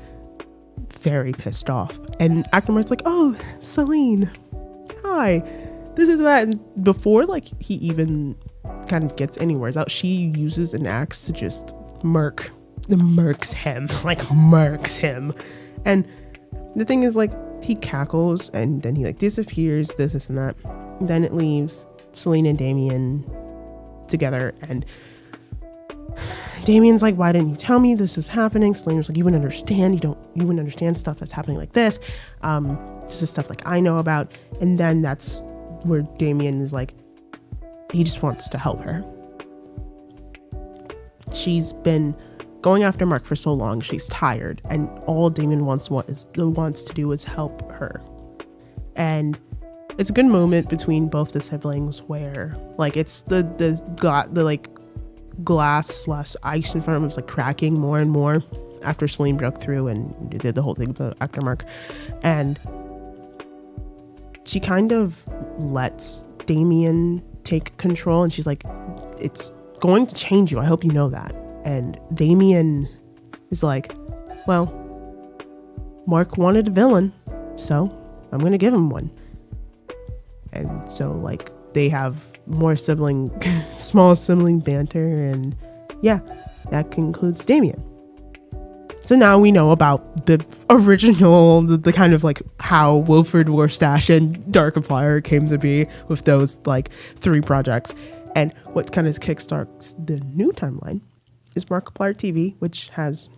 very pissed off. And actor Mark's like, oh, Celine, hi, this is that. And before like he even kind of gets any words out, she uses an axe to just murks him. And the thing is, like, he cackles and then he like disappears, this and that. And then it leaves Celine and Damien together, and Damien's like, why didn't you tell me this was happening? Celine was like, you wouldn't understand, you wouldn't understand stuff that's happening like this. This is stuff like I know about. And then that's where Damien is like, he just wants to help her. She's been going after Mark for so long, she's tired, and all Damien wants to do is help her. And it's a good moment between both the siblings where like it's the like glass / ice in front of him is like cracking more and more after Celine broke through and did the whole thing with the actor Mark. And she kind of lets Damien take control, and she's like, it's going to change you, I hope you know that. And Damien is like, well, Mark wanted a villain, so I'm gonna give him one. And so like they have more small sibling banter, and yeah, that concludes Damien. So now we know about the original, the kind of like how Wilfred Warstash and Darkiplier came to be with those like 3 projects. And what kind of kickstarts the new timeline is Markiplier TV, which has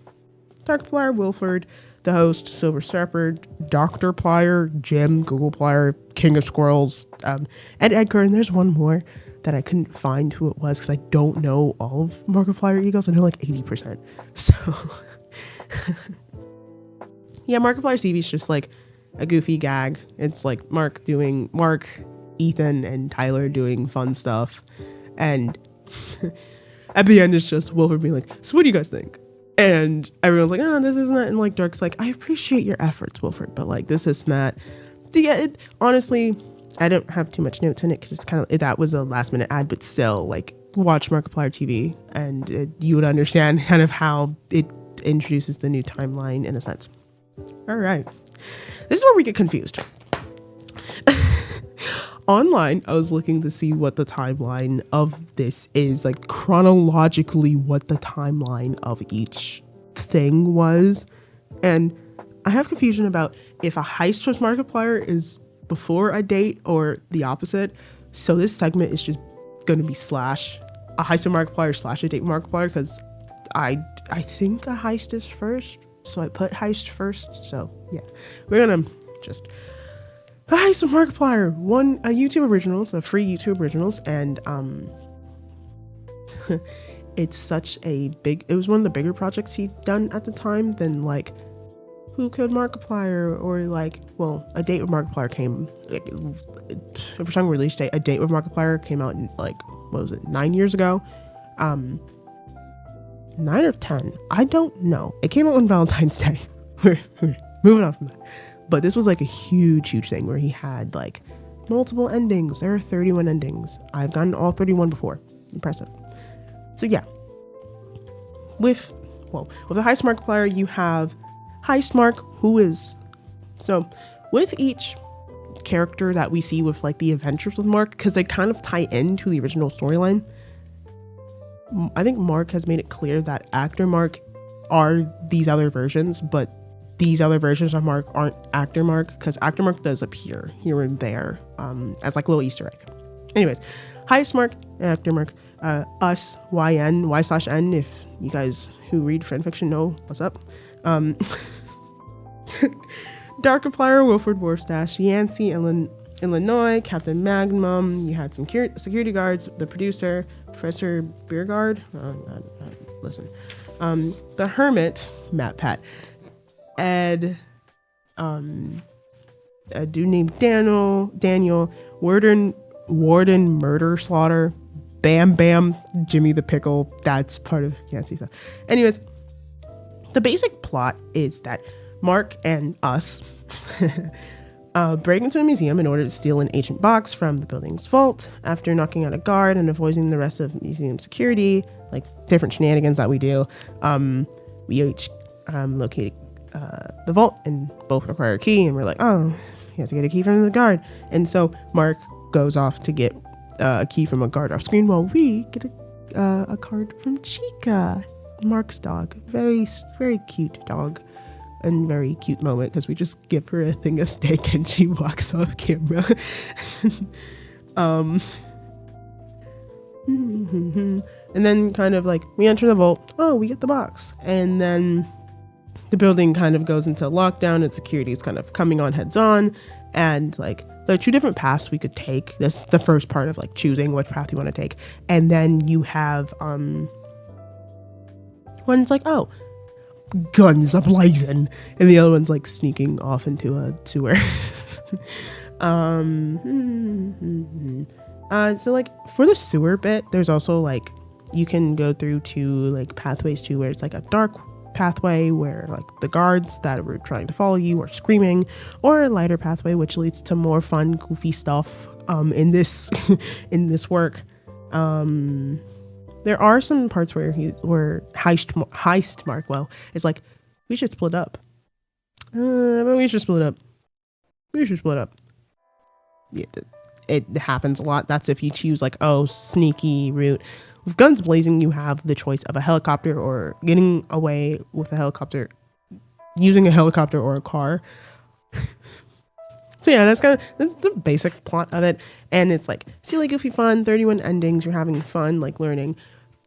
Darkiplier, Wilfred, the host, Silver Shepherd, Dr. Plier, Jim, Google Plier, King of Squirrels, and Edgar. And there's one more that I couldn't find who it was because I don't know all of Markiplier egos. I know like 80%. So yeah, Markiplier TV is just like a goofy gag. It's like Mark, Ethan, and Tyler doing fun stuff. And at the end, it's just Wilfred being like, so what do you guys think? And everyone's like, oh, this isn't that. And like Dark's like, I appreciate your efforts, Wilfred, but like this isn't that. So yeah, honestly, I don't have too much notes in it because it's kind of, that was a last minute ad, but still, like, watch Markiplier TV and you would understand kind of how it introduces the new timeline in a sense. All right. This is where we get confused. Online, I was looking to see what the timeline of this is, like chronologically what the timeline of each thing was. And I have confusion about if a heist with Markiplier is before a date or the opposite. So this segment is just going to be / a heist with Markiplier / a date with Markiplier, because I think a heist is first. So I put heist first. So yeah, we're going to just... Hi, so Markiplier, a YouTube originals, a free YouTube originals, and it's such it was one of the bigger projects he'd done at the time than like Who Killed Markiplier, or like, well, A Date with Markiplier came, if we're talking release date, A Date with Markiplier came out in like, what was it, 9 years ago? 9 or 10, I don't know. It came out on Valentine's Day. We're moving on from that. But this was like a huge thing where he had like multiple endings. There are 31 endings. I've gotten all 31 before. Impressive. So yeah. With the Heist Markiplier, you have Heist Mark, so with each character that we see with like the adventures with Mark, because they kind of tie into the original storyline, I think Mark has made it clear that actor Mark are these other versions, but these other versions of Mark aren't actor Mark, because actor Mark does appear here and there as like a little Easter egg. Anyways, Heist Mark and actor Mark, us, YN, Y/N, if you guys who read fanfiction know what's up. Darkiplier, Wilfred Warstash, Yancey, Illinois, Captain Magnum, you had some security guards, the producer, Professor Beergard, listen, the Hermit, Matt Pat, Ed, a dude named Daniel, Warden Murder Slaughter, Bam Bam, Jimmy the Pickle, that's part of Yancey stuff. Anyways, The basic plot is that Mark and us break into a museum in order to steal an ancient box from the building's vault. After knocking out a guard and avoiding the rest of museum security, like different shenanigans that we do, we each locate the vault and both require a key, and we're like, oh, you have to get a key from the guard. And so Mark goes off to get a key from a guard off screen while we get a card from Chica, Mark's dog. Very, very cute dog. And very cute moment because we just give her a thing of steak and she walks off camera. And then kind of like we enter the vault. Oh, we get the box. And then the building kind of goes into lockdown and security is kind of coming on heads on. And like there are two different paths we could take. This the first part of like choosing which path you want to take. And then you have one's like, oh, guns ablazing, and the other one's like sneaking off into a sewer. So like for the sewer bit, there's also like you can go through to like pathways too, where it's like a dark pathway where like the guards that were trying to follow you are screaming, or a lighter pathway which leads to more fun, goofy stuff in this in this work. There are some parts where Heist Markwell is like, we should split up. But we should split up. Yeah, it happens a lot. That's if you choose like, oh, sneaky route. With guns blazing, you have the choice of a helicopter or getting away with a helicopter, using a helicopter or a car. So yeah, that's the basic plot of it. And it's like silly, goofy fun, 31 endings, you're having fun, like learning.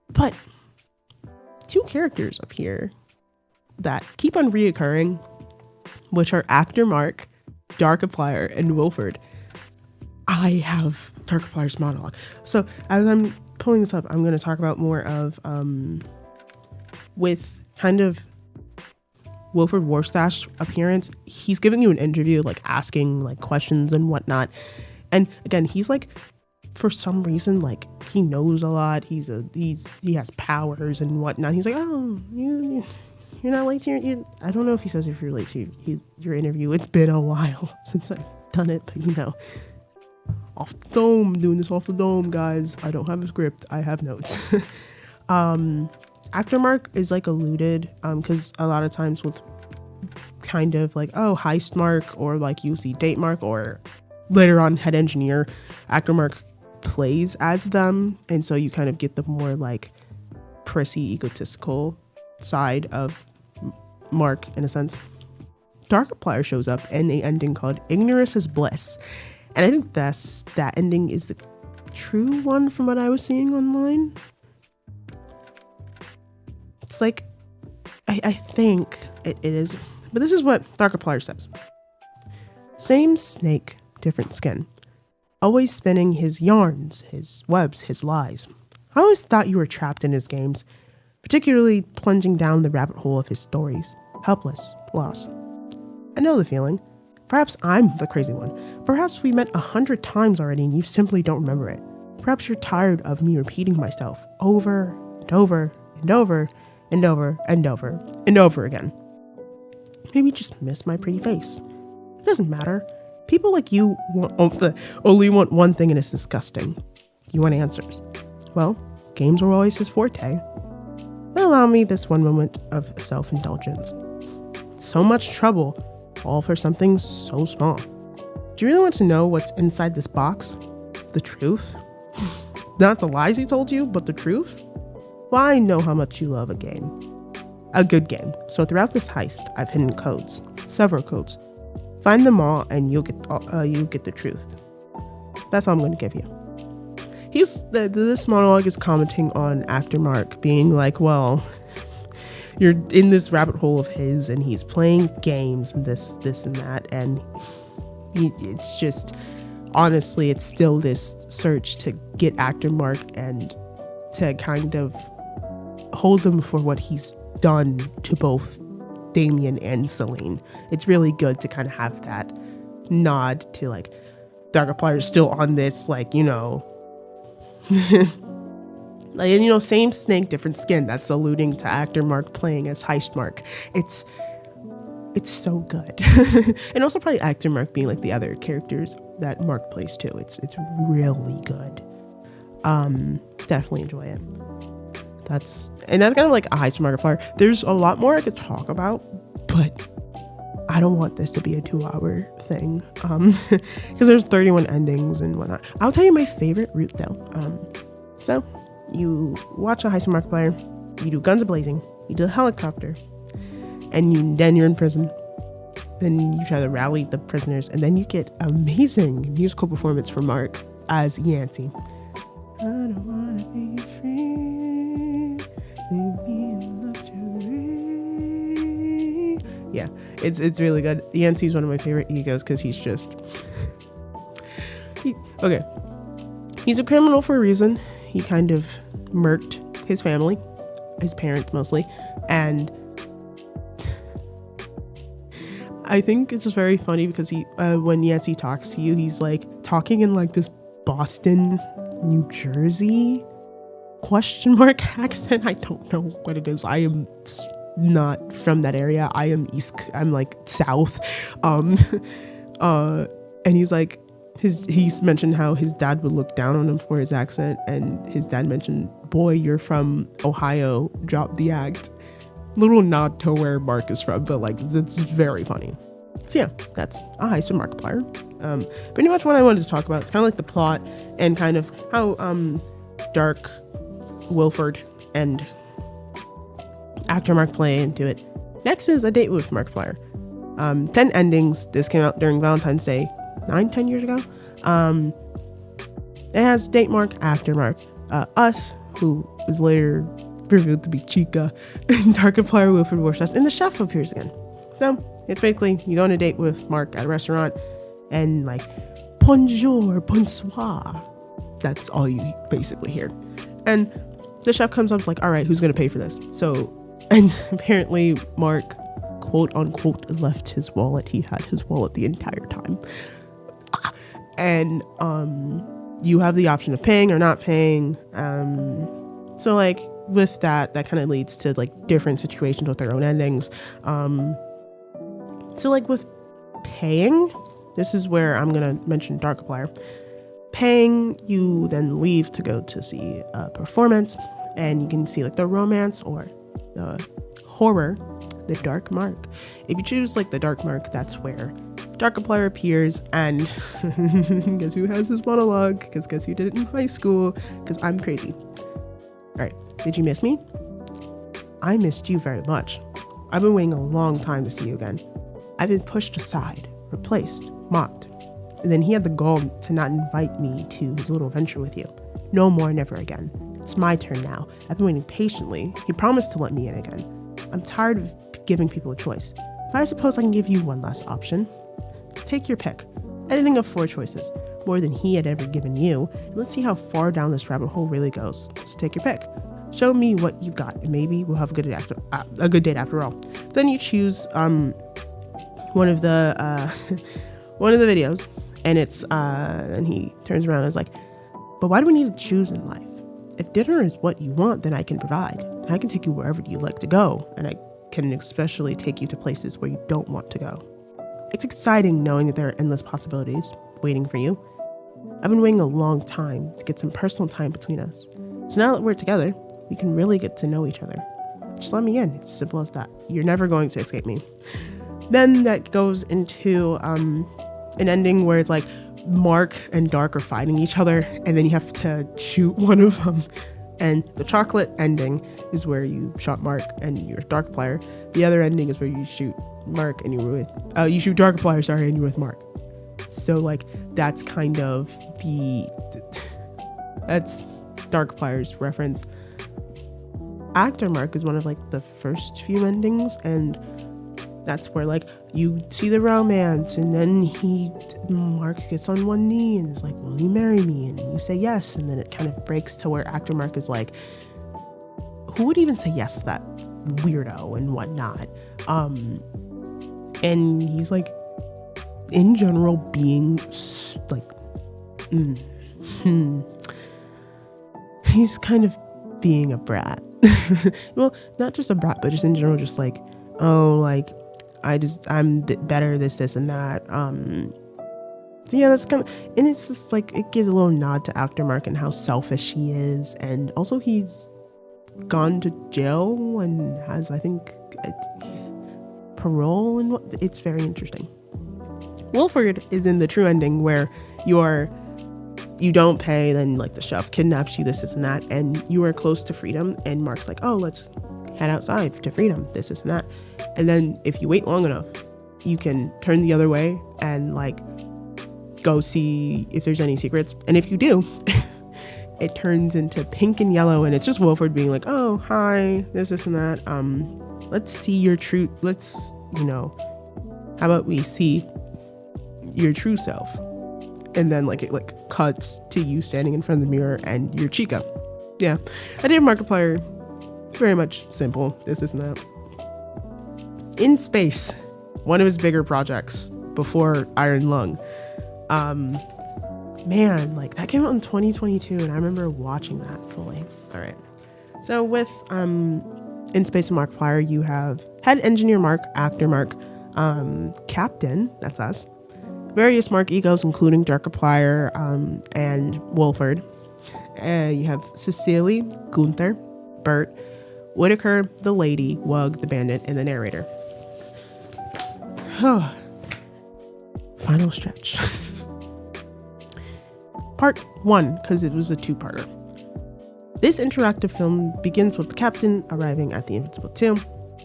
But two characters up here that keep on reoccurring, which are actor Mark, Markipiler, and Wilford. I have Markipiler's monologue. So as I'm pulling this up, I'm going to talk about more of with kind of Wilford Warstash appearance. He's giving you an interview, like asking like questions and whatnot. And again, he's like, for some reason, like he knows a lot. He has powers and whatnot. He's like, oh, you're not late to your. I don't know if he says if you're late to your interview. It's been a while since I've done it, but you know, off the dome, doing this off the dome, guys. I don't have a script. I have notes. Actor Mark is like alluded because a lot of times with kind of like, oh, Heist Mark, or like you see Date Mark, or later on Head Engineer, Actor Mark plays as them, and so you kind of get the more like prissy, egotistical side of Mark in a sense. Markiplier shows up in a ending called Ignorance is Bliss, and I think that ending is the true one from what I was seeing online. It's like I think it is, but this is what Markiplier says. Same snake, different skin. Always spinning his yarns, his webs, his lies. I always thought you were trapped in his games, particularly plunging down the rabbit hole of his stories. Helpless, lost. I know the feeling. Perhaps I'm the crazy one. Perhaps we met 100 times already and you simply don't remember it. Perhaps you're tired of me repeating myself over and over and over and over and over and over again. Maybe just miss my pretty face. It doesn't matter. People like you only want one thing, and it's disgusting. You want answers. Well, games were always his forte. But allow me this one moment of self-indulgence. So much trouble, all for something so small. Do you really want to know what's inside this box? The truth? Not the lies he told you, but the truth? Well, I know how much you love a game. A good game. So throughout this heist, I've hidden codes. Several codes. Find them all and you'll get the truth. That's all I'm going to give you. This monologue is commenting on actor Mark being like, well, you're in this rabbit hole of his and he's playing games and this and that, and it's just, honestly, it's still this search to get actor Mark and to kind of hold him for what he's done to both Damien and Celine. It's really good to kind of have that nod to like Markiplier is still on this, like, you know, Like, and, you know, same snake, different skin. That's alluding to actor Mark playing as Heist Mark. It's so good. And also probably actor Mark being like the other characters that Mark plays too. It's really good. Definitely enjoy it. That's kind of like a Heist Markiplier. There's a lot more I could talk about, but I don't want this to be a 2-hour thing. Because there's 31 endings and whatnot. I'll tell you my favorite route though. So you watch a Heist Markiplier, you do guns a-blazing, you do a helicopter, and then you're in prison. Then you try to rally the prisoners, and then you get amazing musical performance from Mark as Yancey. I don't wanna be free, leave me in luxury. Yeah, it's really good. Yancey's one of my favorite egos because he's just okay. He's a criminal for a reason. He kind of murked his family, his parents mostly, and I think it's just very funny because he when Yancey talks to you, he's like talking in like this Boston, New Jersey ? Accent. I don't know what it is. I am not from that area. I'm like south. And he's like he's mentioned how his dad would look down on him for his accent, and his dad mentioned, "Boy, you're from Ohio, drop the act." Little nod to where Mark is from, but like it's very funny. So yeah, that's a Heist Markiplier. Pretty much what I wanted to talk about. It's kind of like the plot and kind of how Dark, Wilford, and actor Mark play into it. Next is A Date with Markiplier. 10 endings. This came out during Valentine's Day 10 years ago. It has Date Mark, actor Mark, us, who was later revealed to be Chica, and Markiplier, Wilford Warshast, and the chef appears again. So it's basically you go on a date with Mark at a restaurant, and like bonjour, bonsoir. That's all you basically hear. And the chef comes up, is like, all right, who's gonna pay for this? So, and apparently Mark, quote unquote, left his wallet. He had his wallet the entire time. And you have the option of paying or not paying. So like with that kind of leads to like different situations with their own endings. So like with paying, this is where I'm gonna mention Markiplier. Paying, you then leave to go to see a performance, and you can see like the romance or the horror, the dark mark. If you choose like the dark mark, that's where Markiplier appears, and guess who has his monologue? Because guess who did it in high school? Because I'm crazy. All right, did you miss me? I missed you very much. I've been waiting a long time to see you again. I've been pushed aside, replaced, mocked. And then he had the gall to not invite me to his little venture with you. No more, never again. It's my turn now. I've been waiting patiently. He promised to let me in again. I'm tired of giving people a choice, but I suppose I can give you one last option. Take your pick. Anything of 4 choices, more than he had ever given you. And let's see how far down this rabbit hole really goes. So take your pick. Show me what you got, and maybe we'll have a good date after all. Then you choose one of the videos, and it's and he turns around and is like, but why do we need to choose in life? If dinner is what you want, then I can provide. And I can take you wherever you like to go, and I can especially take you to places where you don't want to go. It's exciting knowing that there are endless possibilities waiting for you. I've been waiting a long time to get some personal time between us. So now that we're together, we can really get to know each other. Just let me in. It's as simple as that. You're never going to escape me. Then that goes into an ending where it's like Mark and Dark are fighting each other, and then you have to shoot one of them. And the chocolate ending is where you shot Mark and you're Markiplier. The other ending is where you shoot Mark and you shoot Markiplier, and you're with Mark. So like that's kind of that's Markiplier's reference. Actor Mark is one of like the first few endings, and that's where like you see the romance, and then Mark gets on one knee and is like, will you marry me? And you say yes, and then it kind of breaks to where actor Mark is like, who would even say yes to that weirdo and whatnot? And he's like, in general, being like, he's kind of being a brat. Well, not just a brat, but just in general, just like, oh, like I'm better this and that. So yeah, that's kind of, and it's just like, it gives a little nod to actor Mark and how selfish he is. And also he's gone to jail and has, I think, parole, and what, it's very interesting. Wilford is in the true ending where you don't pay, then like the chef kidnaps you, this and that, and you are close to freedom, and Mark's like, oh, let's head outside to freedom, this and that. And then if you wait long enough, you can turn the other way and like go see if there's any secrets. And if you do, it turns into pink and yellow, and it's just Wilford being like, oh, hi, there's this and that. Let's see your true, how about we see your true self? And then like it like cuts to you standing in front of the mirror and you're Chica. Yeah, I did Markiplier. Very much simple. This and that. In Space, one of his bigger projects before Iron Lung. Man, like that came out in 2022, and I remember watching that fully. All right. So with In Space and Markiplier, you have head engineer Mark, actor Mark, captain, that's us, various Mark egos, including Darkiplier and Wilford. You have Cecily, Gunther, Bert, Whitaker, the lady, Wug, the bandit, and the narrator. Final stretch. Part 1, because it was a two-parter. This interactive film begins with the captain arriving at the Invincible 2.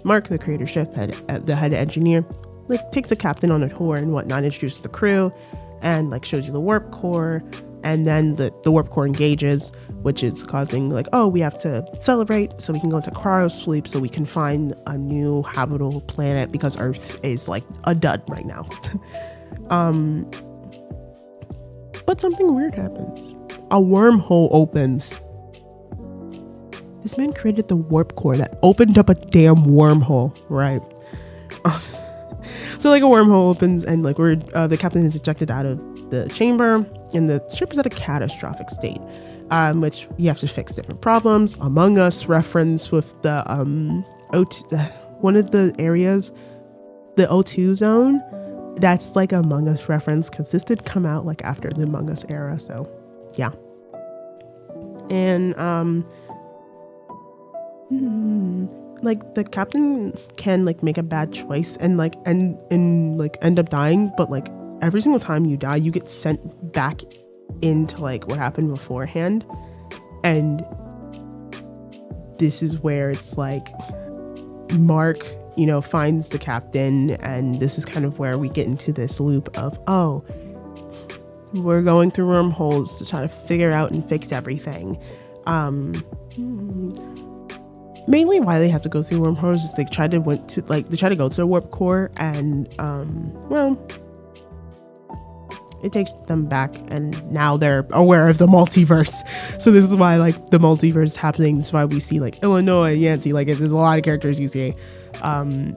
Mark, the creator chef, the head engineer, like takes the captain on a tour and whatnot, introduces the crew, and like shows you the warp core. And then the warp core engages, which is causing like, oh, we have to celebrate so we can go into cryo sleep so we can find a new habitable planet, because Earth is like a dud right now. But something weird happens. A wormhole opens. This man created the warp core that opened up a damn wormhole, right? So like a wormhole opens, and like the captain is ejected out of the chamber, and the ship is at a catastrophic state, which you have to fix different problems. Among Us reference with the one of the areas, the O2 zone, that's like Among Us reference, because this did come out like after the Among Us era. So yeah. And like the captain can like make a bad choice and like end up dying, but like every single time you die, you get sent back into like what happened beforehand. And this is where it's like Mark, finds the captain, and this is kind of where we get into this loop of, oh, we're going through wormholes to try to figure out and fix everything. Mainly why they have to go through wormholes is they try to go to the warp core, and it takes them back, and now they're aware of the multiverse. So this is why like the multiverse is happening. This is why we see like Illinois, Yancey, like there's a lot of characters you see. I'm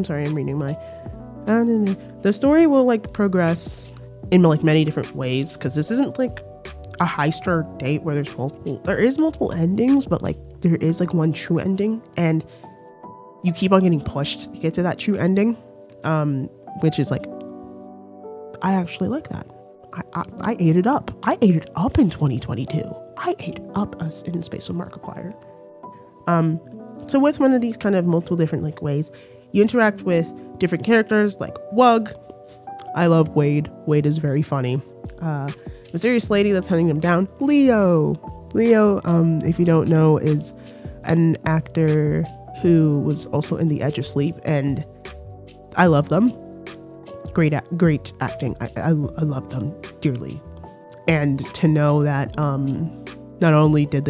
sorry, I'm reading my the story will like progress in like many different ways, because this isn't like a high star date where there is multiple endings, but like there is like one true ending, and you keep on getting pushed to get to that true ending, which is like, I actually like that. I ate it up. I ate it up in 2022. I ate up us In Space with Markiplier. So with one of these kind of multiple different like ways, you interact with different characters like Wug. I love Wade. Wade is very funny. Mysterious lady that's hunting them down. Leo, if you don't know, is an actor who was also in The Edge of Sleep, and I love them. Great acting. I love them dearly. And to know that not only did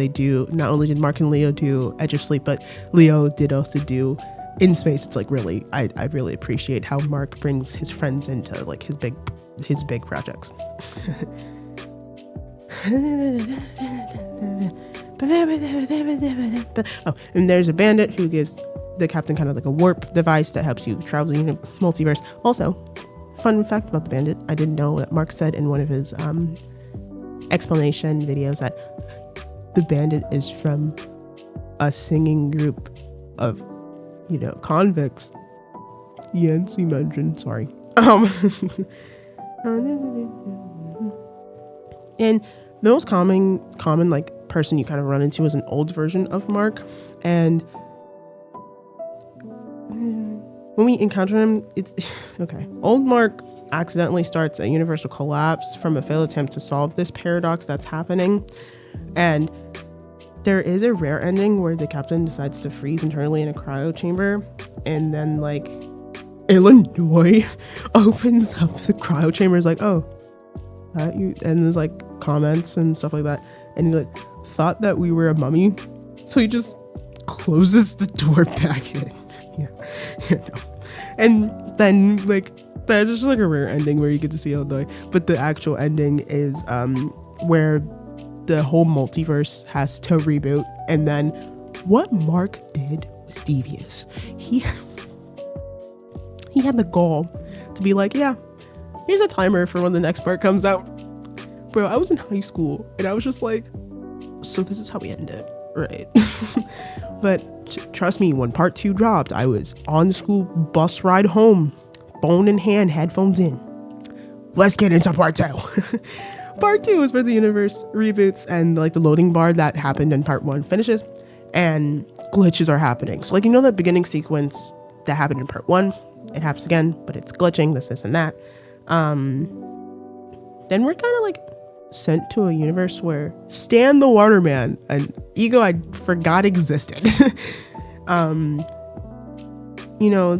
Mark and Leo do Edge of Sleep, but Leo did also do In Space. It's like really, I really appreciate how Mark brings his friends into like his big projects. Oh, and there's a bandit who gives the captain kind of like a warp device that helps you travel in the multiverse. Also, fun fact about the bandit, I didn't know that Mark said in one of his explanation videos that the bandit is from a singing group of, convicts. Yancy mentioned, sorry. And the most common like person you kind of run into is an old version of Mark, and when we encounter him, it's okay. Old Mark accidentally starts a universal collapse from a failed attempt to solve this paradox that's happening, and there is a rare ending where the captain decides to freeze internally in a cryo chamber, and then like Illinois opens up the cryo chamber, is like, oh, that you, and there's like comments and stuff like that, and he like thought that we were a mummy, so he just closes the door back in. And then like that's just like a rare ending where you get to see Illinois, but the actual ending is where the whole multiverse has to reboot, and then what Mark did was devious. He had the goal to be like, yeah, here's a timer for when the next part comes out. Bro, I was in high school and I was just like, so this is how we end it, right? But trust me, when part 2 dropped, I was on the school bus ride home, phone in hand, headphones in. Let's get into part 2. Part 2 is where the universe reboots and like the loading bar that happened in part 1 finishes and glitches are happening. So like, that beginning sequence that happened in part 1, it happens again, but it's glitching, this and that. Then we're kind of like sent to a universe where Stan the Waterman, an ego I forgot existed, it's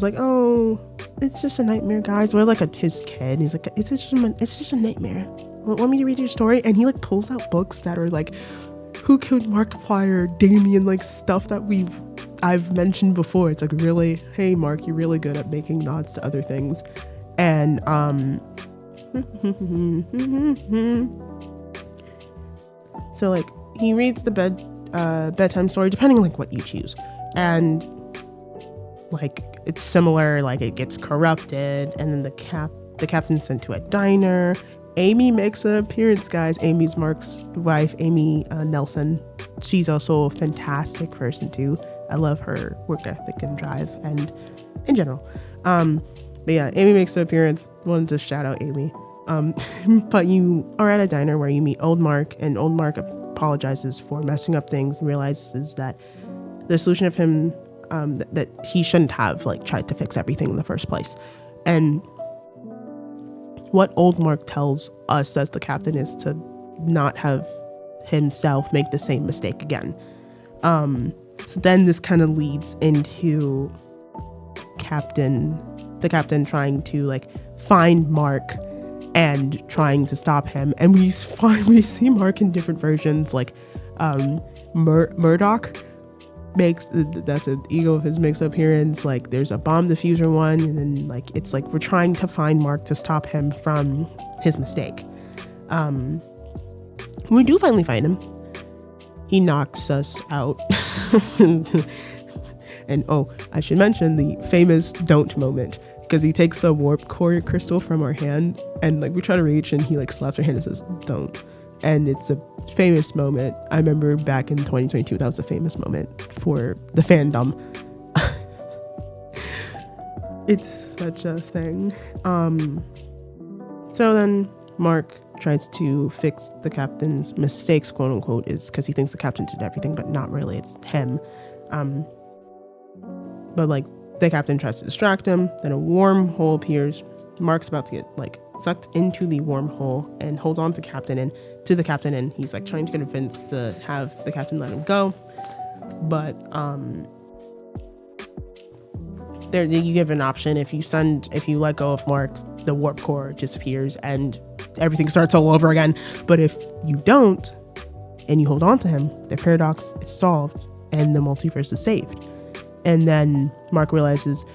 like, oh, it's just a nightmare, guys. We're like his kid. He's like, it's just a nightmare. Want me to read your story? And he like pulls out books that are like, Who Killed Markiplier, DAMIEN, like stuff that I've mentioned before. It's like, really, hey Mark, you're really good at making nods to other things. And so like he reads the bedtime story, depending on like what you choose, and like it's similar, like it gets corrupted, and then the captain's sent to a diner. Amy makes an appearance, guys. Amy's Mark's wife, Amy Nelson. She's also a fantastic person too. I love her work ethic and drive, and in general. But yeah, Amy makes an appearance. Wanted to shout out Amy. But you are at a diner where you meet Old Mark, and Old Mark apologizes for messing up things and realizes that the solution of him, that he shouldn't have like tried to fix everything in the first place. And what Old Mark tells us as the captain is to not have himself make the same mistake again. So then this kind of leads into the captain trying to like find Mark and trying to stop him, and we see Mark in different versions, like Murdoch that's an ego of his makes an appearance, like there's a bomb diffuser one, and then like it's like we're trying to find Mark to stop him from his mistake. We do finally find him. He knocks us out. And oh, I should mention the famous don't moment, because he takes the warp core crystal from our hand, and like we try to reach, and he like slaps our hand and says don't. And it's a famous moment. I remember back in 2022, that was a famous moment for the fandom. It's such a thing. So then Mark tries to fix the captain's mistakes, quote unquote, is because he thinks the captain did everything, but not really, it's him. But like the captain tries to distract him, then a wormhole appears. Mark's about to get like sucked into the wormhole and holds on to the captain, and he's like trying to convince to have the captain let him go. But there you give an option. If you let go of Mark, the warp core disappears and everything starts all over again. But if you don't and you hold on to him, the paradox is solved and the multiverse is saved. And then Mark realizes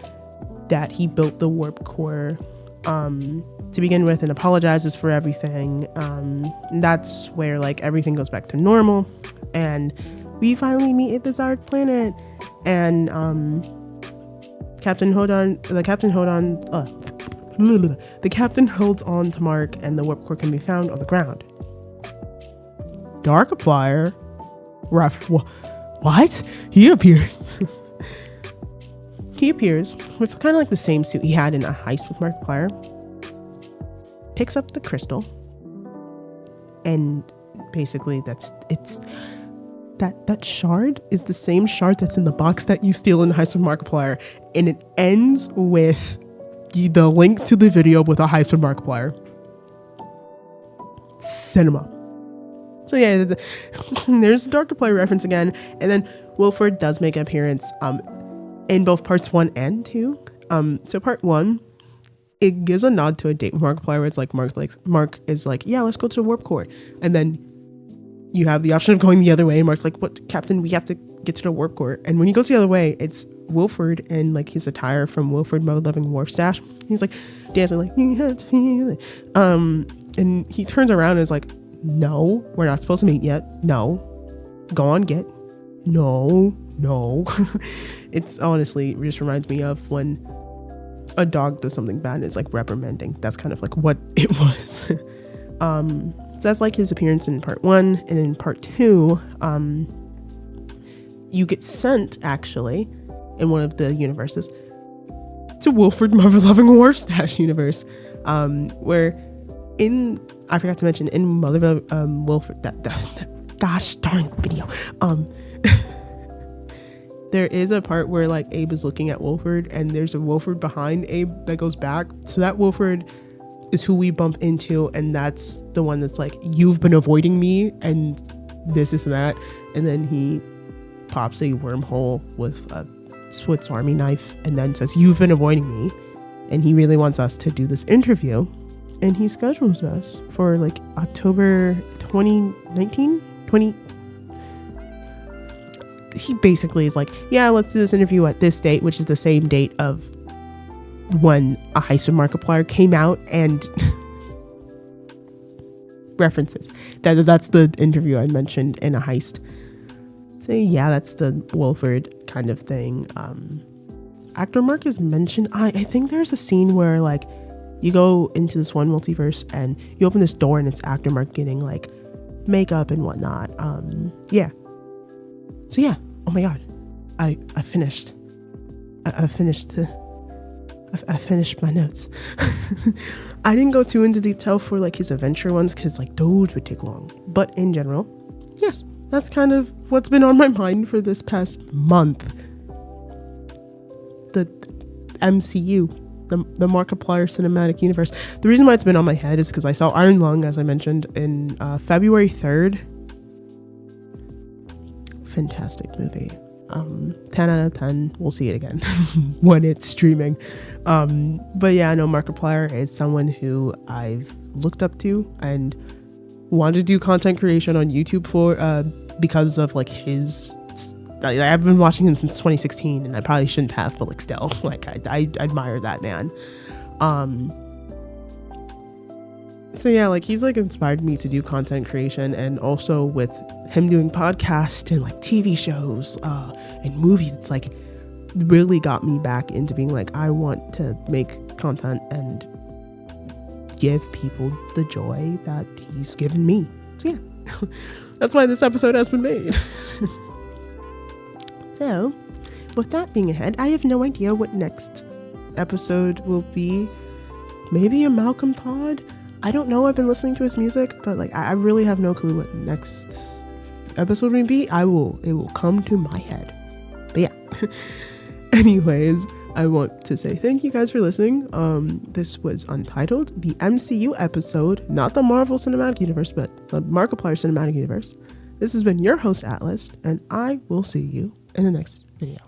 that he built the warp core to begin with and apologizes for everything. That's where like everything goes back to normal, and we finally meet a desired planet. And the captain holds on to Mark, and the warp core can be found on the ground. Darkiplier Rough. What? He appears. He appears with kind of like the same suit he had in A Heist with Markiplier. Picks up the crystal. And basically that shard is the same shard that's in the box that you steal in A Heist with Markiplier. And it ends with the link to the video with A Heist with Markiplier. Cinema. So yeah, there's a Markiplier reference again. And then Wilford does make an appearance in both parts 1 and 2. So part 1, it gives a nod to a date with Markiplier where it's like Mark is like, yeah, let's go to the warp core. And then you have the option of going the other way, and Mark's like, what, Captain, we have to get to the warp core. And when he goes the other way, it's Wilford and like his attire from Wilford Mother Loving Wharf Stash. He's like dancing like, you have to feel it. And he turns around and is like, no, we're not supposed to meet yet. No. Go on, get. No. It's honestly, it just reminds me of when a dog does something bad and it's like reprimanding. That's kind of like what it was. So that's like his appearance in part 1. And in part 2, you get sent actually in one of the universes to Wilford Mother Loving Wharf Stash universe, where I forgot to mention in Wilford, that gosh darn video, there is a part where like Abe is looking at Wilford and there's a Wilford behind Abe that goes back. So that Wilford is who we bump into, and that's the one that's like, you've been avoiding me and this and that. And then he pops a wormhole with a Swiss Army knife and then says, you've been avoiding me. And he really wants us to do this interview. And he schedules us for like October 2019. He basically is like, yeah, let's do this interview at this date, which is the same date of when A Heist with Markiplier came out, and references. That's the interview I mentioned in A Heist. So yeah, that's the Wilford kind of thing. Actor Mark is mentioned. I think there's a scene where like you go into this one multiverse and you open this door and it's Actor Mark getting like makeup and whatnot. Yeah. So yeah, oh my god, I finished my notes. I didn't go too into detail for like his adventure ones because like those would take long. But in general, yes, that's kind of what's been on my mind for this past month. The MCU, the Markiplier cinematic universe. The reason why it's been on my head is because I saw Iron Lung, as I mentioned, in February 3rd. Fantastic movie. 10 out of 10. We'll see it again when it's streaming. But yeah, I know Markiplier is someone who I've looked up to and wanted to do content creation on YouTube for because of like his. I've been watching him since 2016, and I probably shouldn't have, but like still, like I admire that man. So yeah, like he's like inspired me to do content creation, and also with him doing podcasts and like TV shows and movies, it's like really got me back into being like, I want to make content and give people the joy that he's given me. So yeah, that's why this episode has been made. So with that being ahead, I have no idea what next episode will be. Maybe a Malcolm Todd. I don't know. I've been listening to his music, but like I really have no clue what next episode will be. It will come to my head. But yeah. Anyways, I want to say thank you guys for listening. This was Untitled, the MCU episode, not the Marvel Cinematic Universe, but the Markiplier Cinematic Universe. This has been your host, Atlas, and I will see you in the next video.